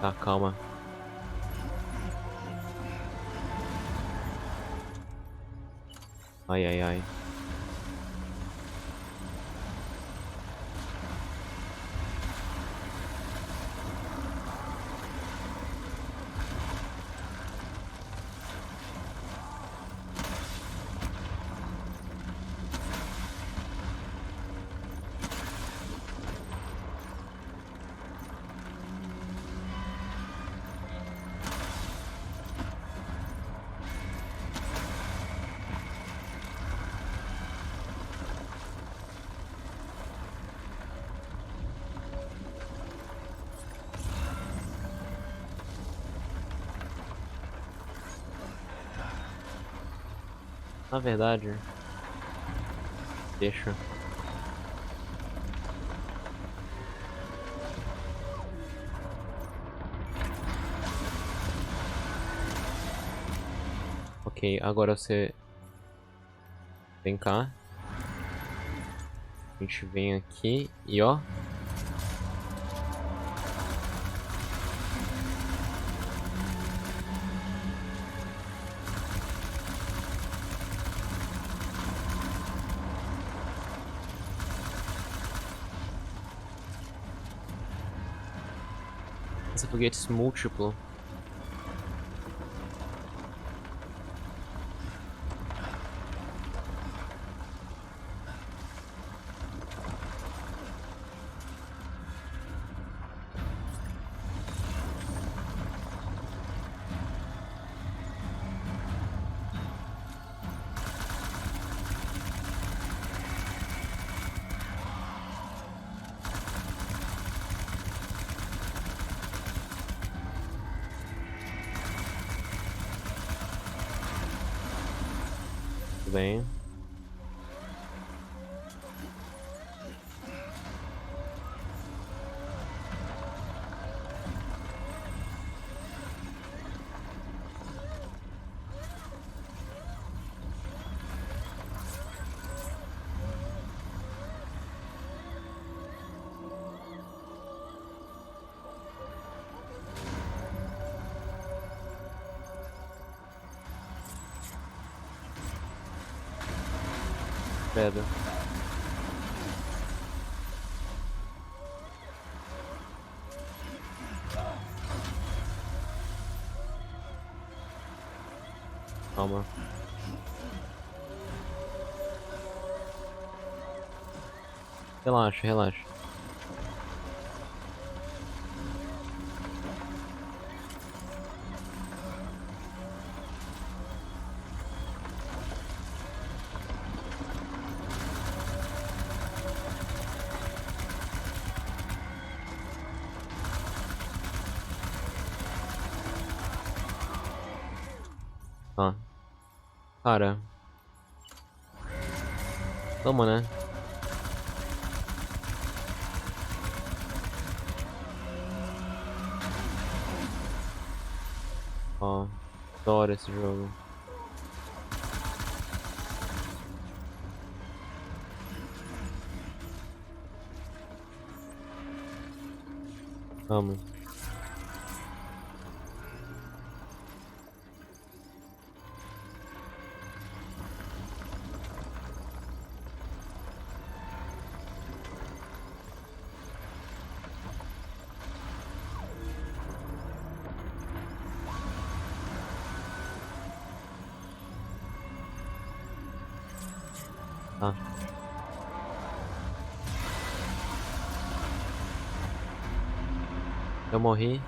Tá, calma. Ai, ai, ai. Na verdade... Deixa. Ok, agora você... Vem cá. A gente vem aqui e ó... Esse foguete múltiplo. Tudo bem. Pedra. Calma. Relaxa, relaxa. Tá. Cara. Toma, né? Ó. Adoro esse jogo. Vamos. Tá. Eu morri.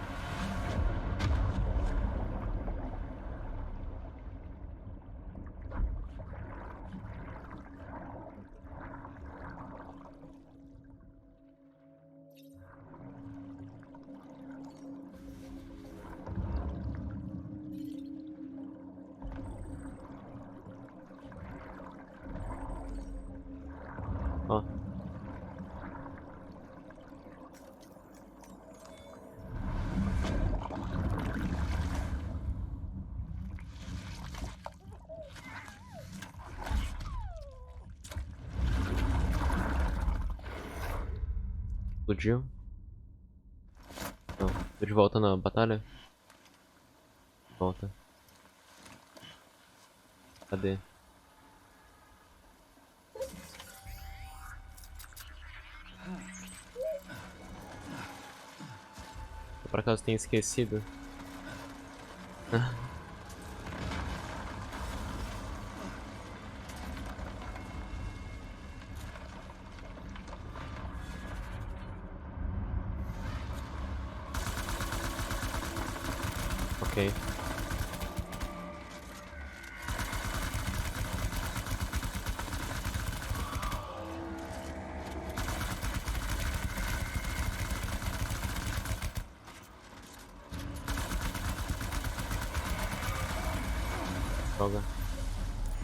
Ó. Explodiu? Não. Tô de volta na batalha? Volta. Cadê? Por acaso tenho esquecido? Ok. Droga.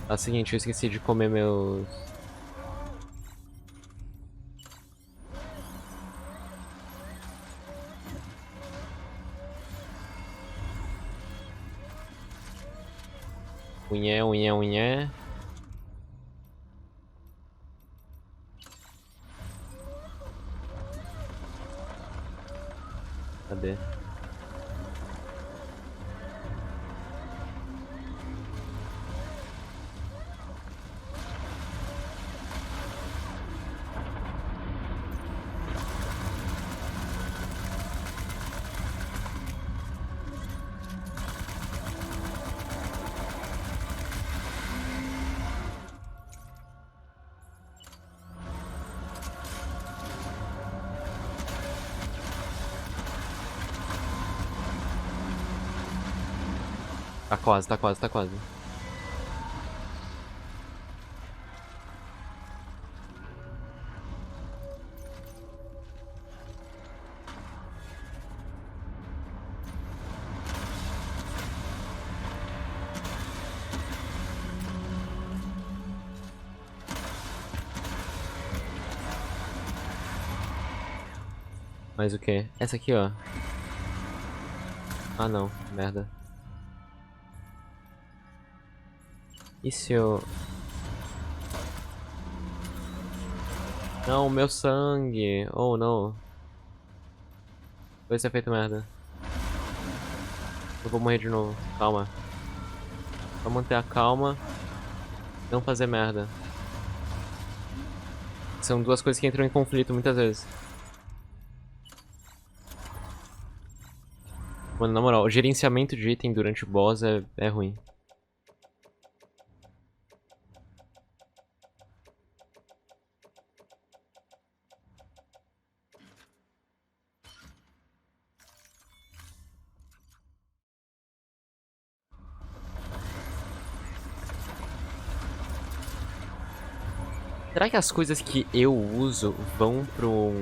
É o seguinte, eu esqueci de comer meus... Unhé. Cadê? Tá quase. Mas o que? Essa aqui, ó. Ah, não. Merda. E se eu... Não, meu sangue. Oh, não. Vai ser feito merda. Eu vou morrer de novo. Calma. Só manter a calma. Não fazer merda. São duas coisas que entram em conflito muitas vezes. Mano, na moral, o gerenciamento de item durante o boss é ruim. Será que as coisas que eu uso vão pro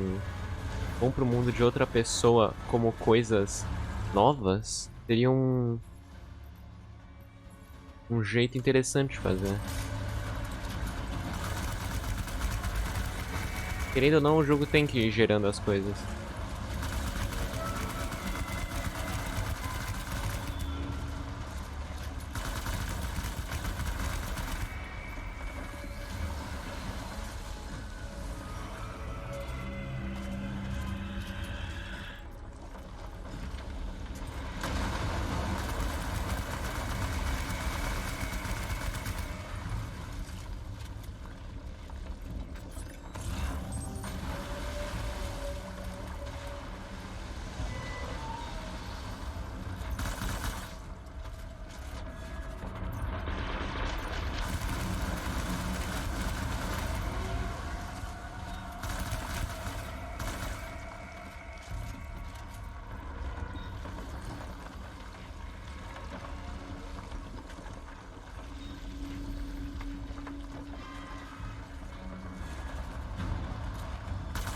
mundo de outra pessoa como coisas novas? Seria um jeito interessante de fazer. Querendo ou não, o jogo tem que ir gerando as coisas.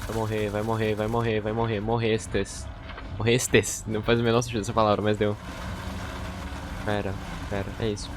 Vai morrer, vai morrer, vai morrer, vai morrer. Morrestes. Morrestes. Não faz o menor sentido essa palavra, mas deu. Pera, pera. É isso.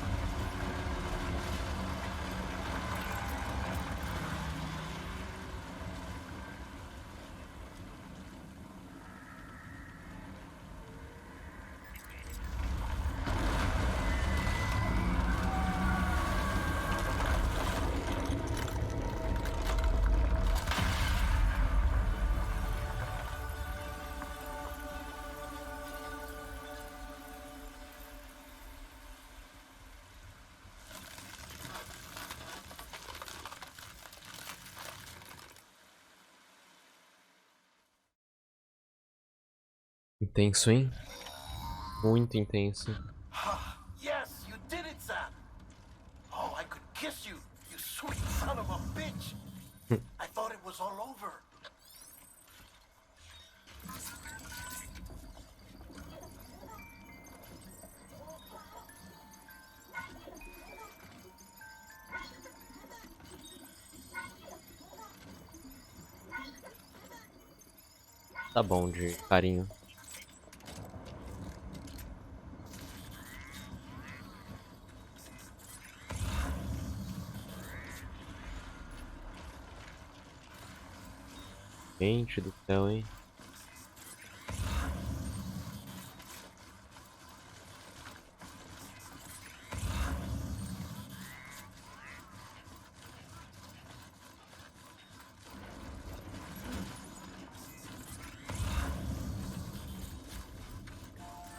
Intenso, hein? Muito intenso. Yes, you did it, Sam. Oh, I could kiss you, you sweet son of a bitch. I thought it was all over. Tá bom de carinho. Gente do céu, hein?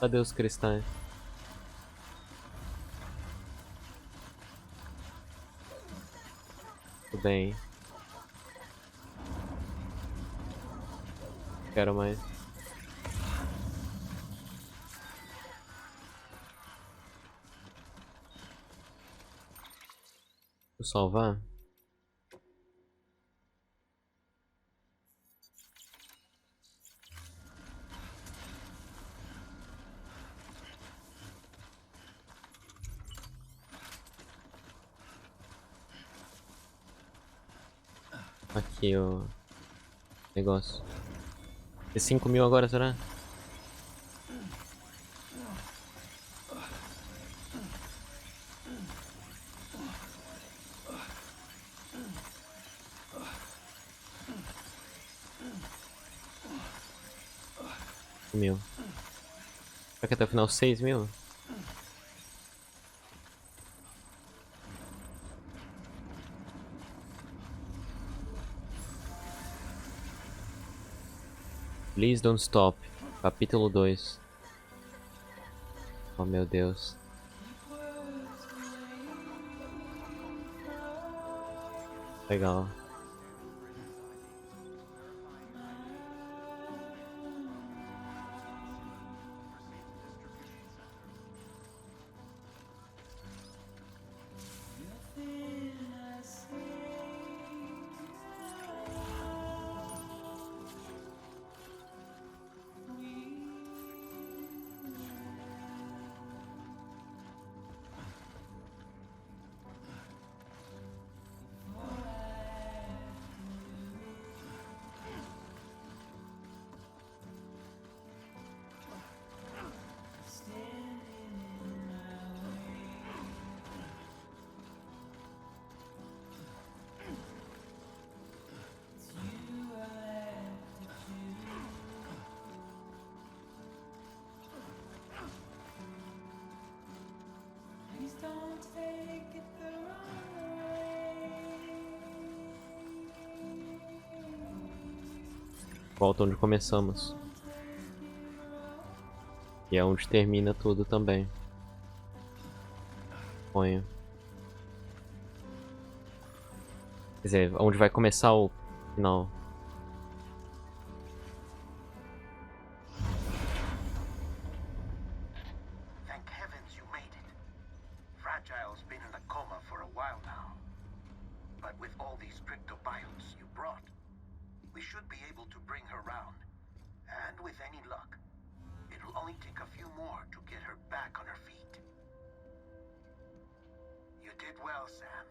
Cadê os cristais? Tudo bem. Quero mais. Vou salvar? Aqui o negócio. E 5.000 agora, será? Mil. Será que até o final 6.000? Please don't stop. Capítulo 2. Oh meu Deus. Legal. Volta onde começamos. E é onde termina tudo também. Ponho. Quer dizer, onde vai começar o final. Thank heavens you made it. Fragile's been in a coma for a while now. But with all these cryptobiotes you brought, we should be able to bring her round. And with any luck, it'll only take a few more to get her back on her feet. You did well, Sam.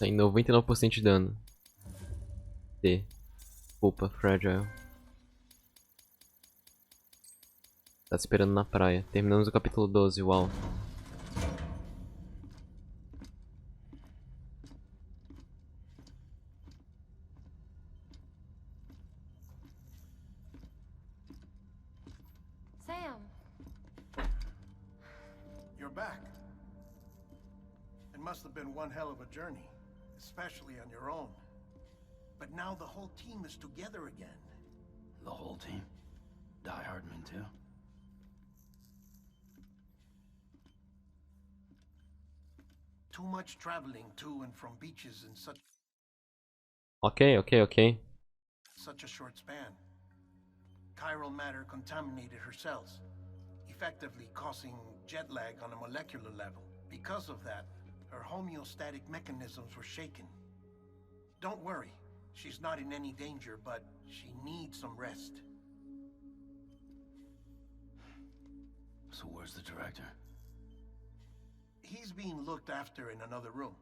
Tem 99% de dano. D. Desculpa, Fragile. Tá esperando na praia. Terminamos o capítulo 12, uau. Sam, You're back. It must have been one hell of a journey, especially on your own. But now the whole team is together again. The whole team? Die Hardman too? Too much traveling to and from beaches in Ok. such a short span. Chiral matter contaminated her cells, effectively causing jet lag on a molecular level. Because of that, her homeostatic mechanisms were shaken. Don't worry, she's not in any danger, but she needs some rest. So where's the director? He's being looked after in another room.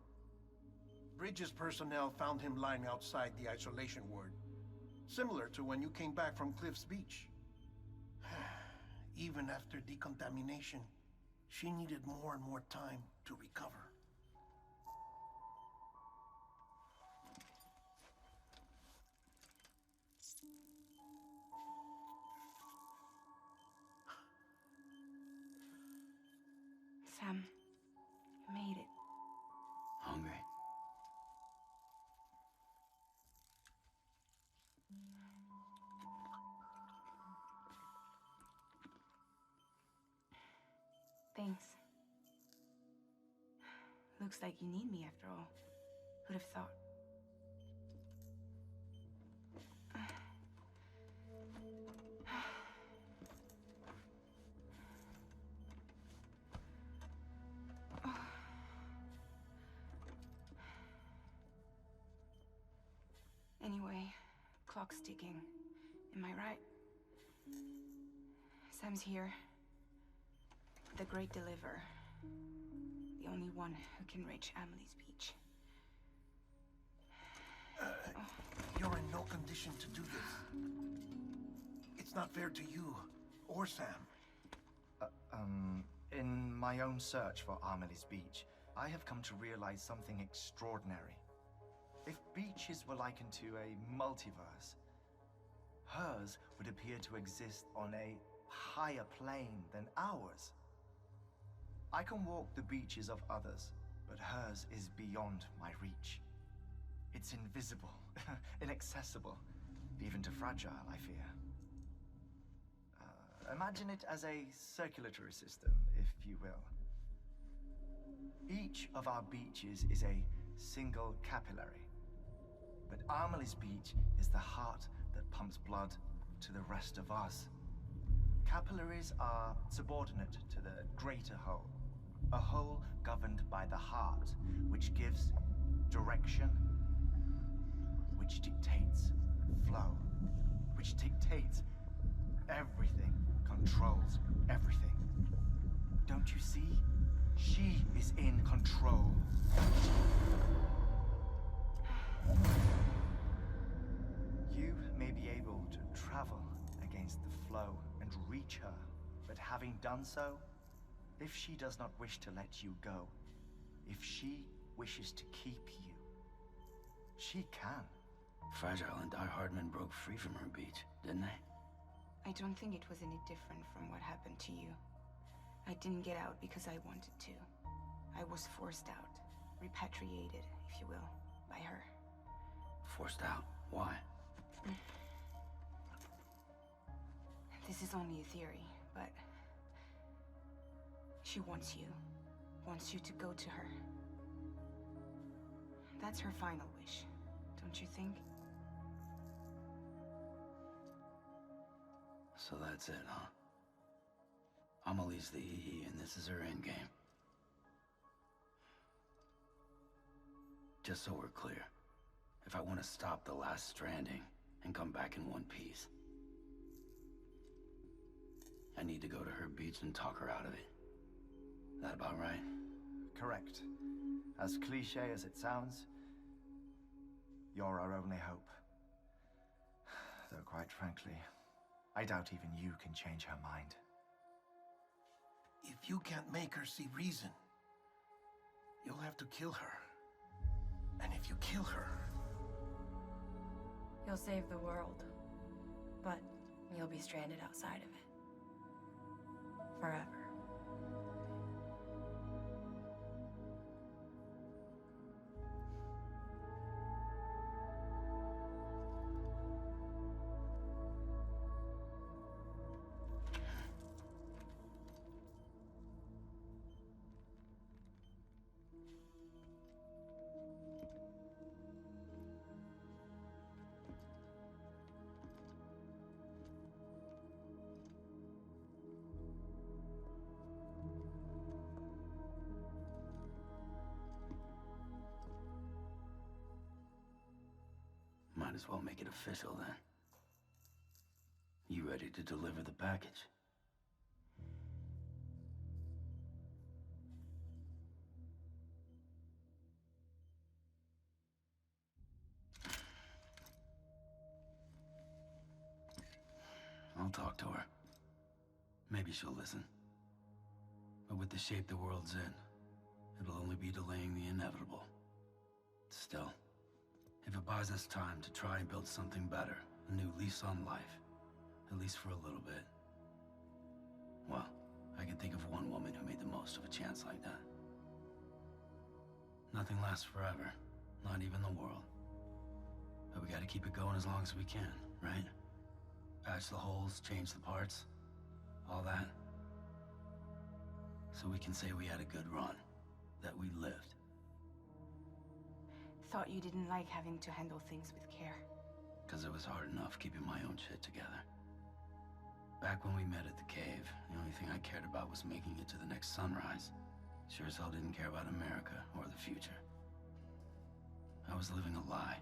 Bridges personnel found him lying outside the isolation ward, similar to when you came back from Cliff's Beach. Even after decontamination, she needed more and more time to recover. Sam, you made it. Hungry? Thanks. Looks like you need me after all. Who'd have thought? Anyway, clock's ticking. Am I right? Sam's here. The Great Deliverer. The only one who can reach Amelie's beach. You're in no condition to do this. It's not fair to you or Sam. In my own search for Amelie's beach, I have come to realize something extraordinary. If beaches were likened to a multiverse, hers would appear to exist on a higher plane than ours. I can walk the beaches of others, but hers is beyond my reach. It's invisible, inaccessible, even to Fragile, I fear. Imagine it as a circulatory system, if you will. Each of our beaches is a single capillary. But Amelie's beach is the heart that pumps blood to the rest of us. Capillaries are subordinate to the greater whole. A whole governed by the heart, which gives direction, which dictates flow, which dictates everything, controls everything. Don't you see? She is in control. You may be able to travel against the flow and reach her, but having done so, if she does not wish to let you go, if she wishes to keep you, she can. Fragile and Die Hardman broke free from her beach, didn't they? I don't think it was any different from what happened to you. I didn't get out because I wanted to. I was forced out, repatriated, if you will, by her. Forced out? Why? This is only a theory, but she wants you to go to her. That's her final wish, don't you think? So that's it, huh? Amelie's the EE and this is her endgame. Just so we're clear, if I want to stop the last Stranding and come back in one piece, I need to go to her beach and talk her out of it. That about right? Correct. As cliche as it sounds, You're our only hope. Though quite frankly, I doubt even you can change her mind. If you can't make her see reason, you'll have to kill her. And if you kill her... You'll save the world, but you'll be stranded outside of it. Forever. Might as well make it official then. You ready to deliver the package? I'll talk to her. Maybe she'll listen. But with the shape the world's in, it'll only be delaying the inevitable. Still, if it buys us time to try and build something better, a new lease on life, at least for a little bit, well, I can think of one woman who made the most of a chance like that. Nothing lasts forever, not even the world. But we gotta keep it going as long as we can, right? Patch the holes, change the parts, all that. So we can say we had a good run, that we lived. Thought you didn't like having to handle things with care. Because it was hard enough keeping my own shit together. Back when we met at the cave, the only thing I cared about was making it to the next sunrise. Sure as hell didn't care about America or the future. I was living a lie,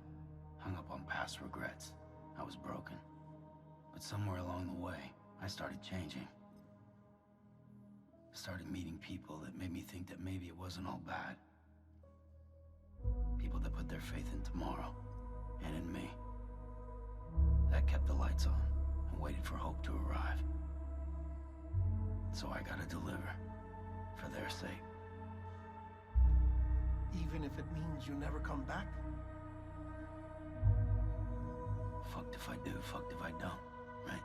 hung up on past regrets. I was broken. But somewhere along the way, I started changing. Started meeting people that made me think that maybe it wasn't all bad. People that put their faith in tomorrow, and in me. That kept the lights on, and waited for hope to arrive. So I gotta deliver, for their sake. Even if it means you never come back? Fucked if I do, fucked if I don't, right?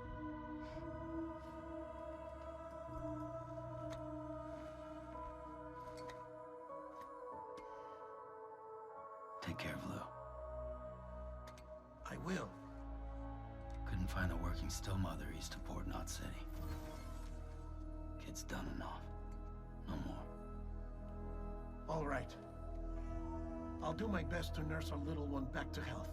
Take care of Lou. I will. Couldn't find a working still mother east of Port Knot City. Kid's done enough. No more. All right. I'll do my best to nurse our little one back to health.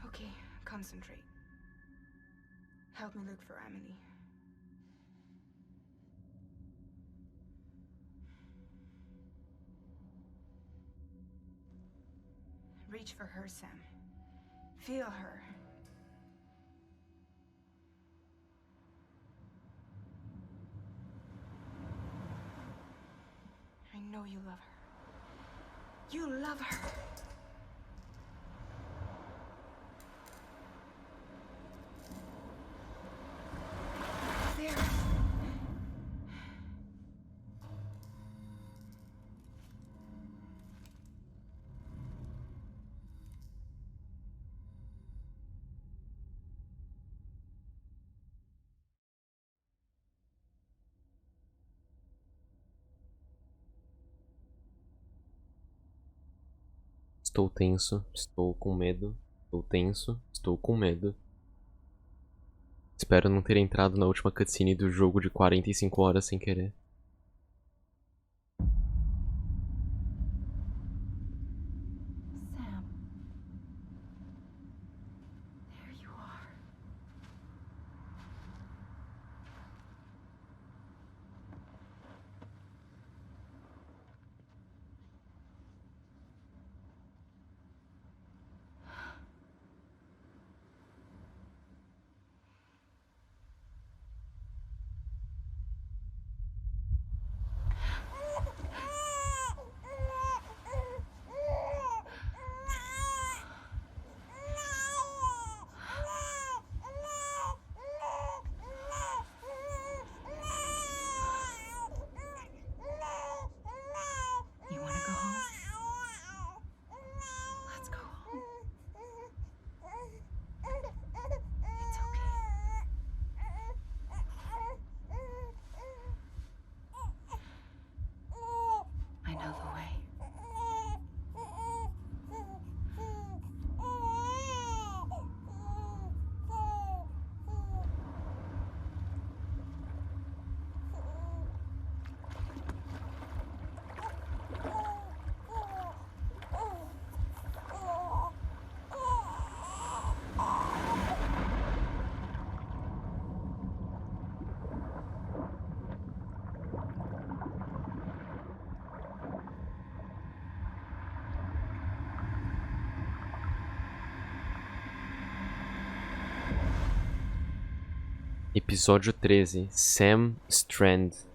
Okay, concentrate. Help me look for Emily. Reach for her, Sam. Feel her. I know you love her. You love her. There. Estou tenso, estou com medo, estou tenso, estou com medo. Espero não ter entrado na última cutscene do jogo de 45 horas sem querer. Sam. There you are. You want to go home? Let's go home. It's okay. I know the way. Episódio 13. Sam Strand.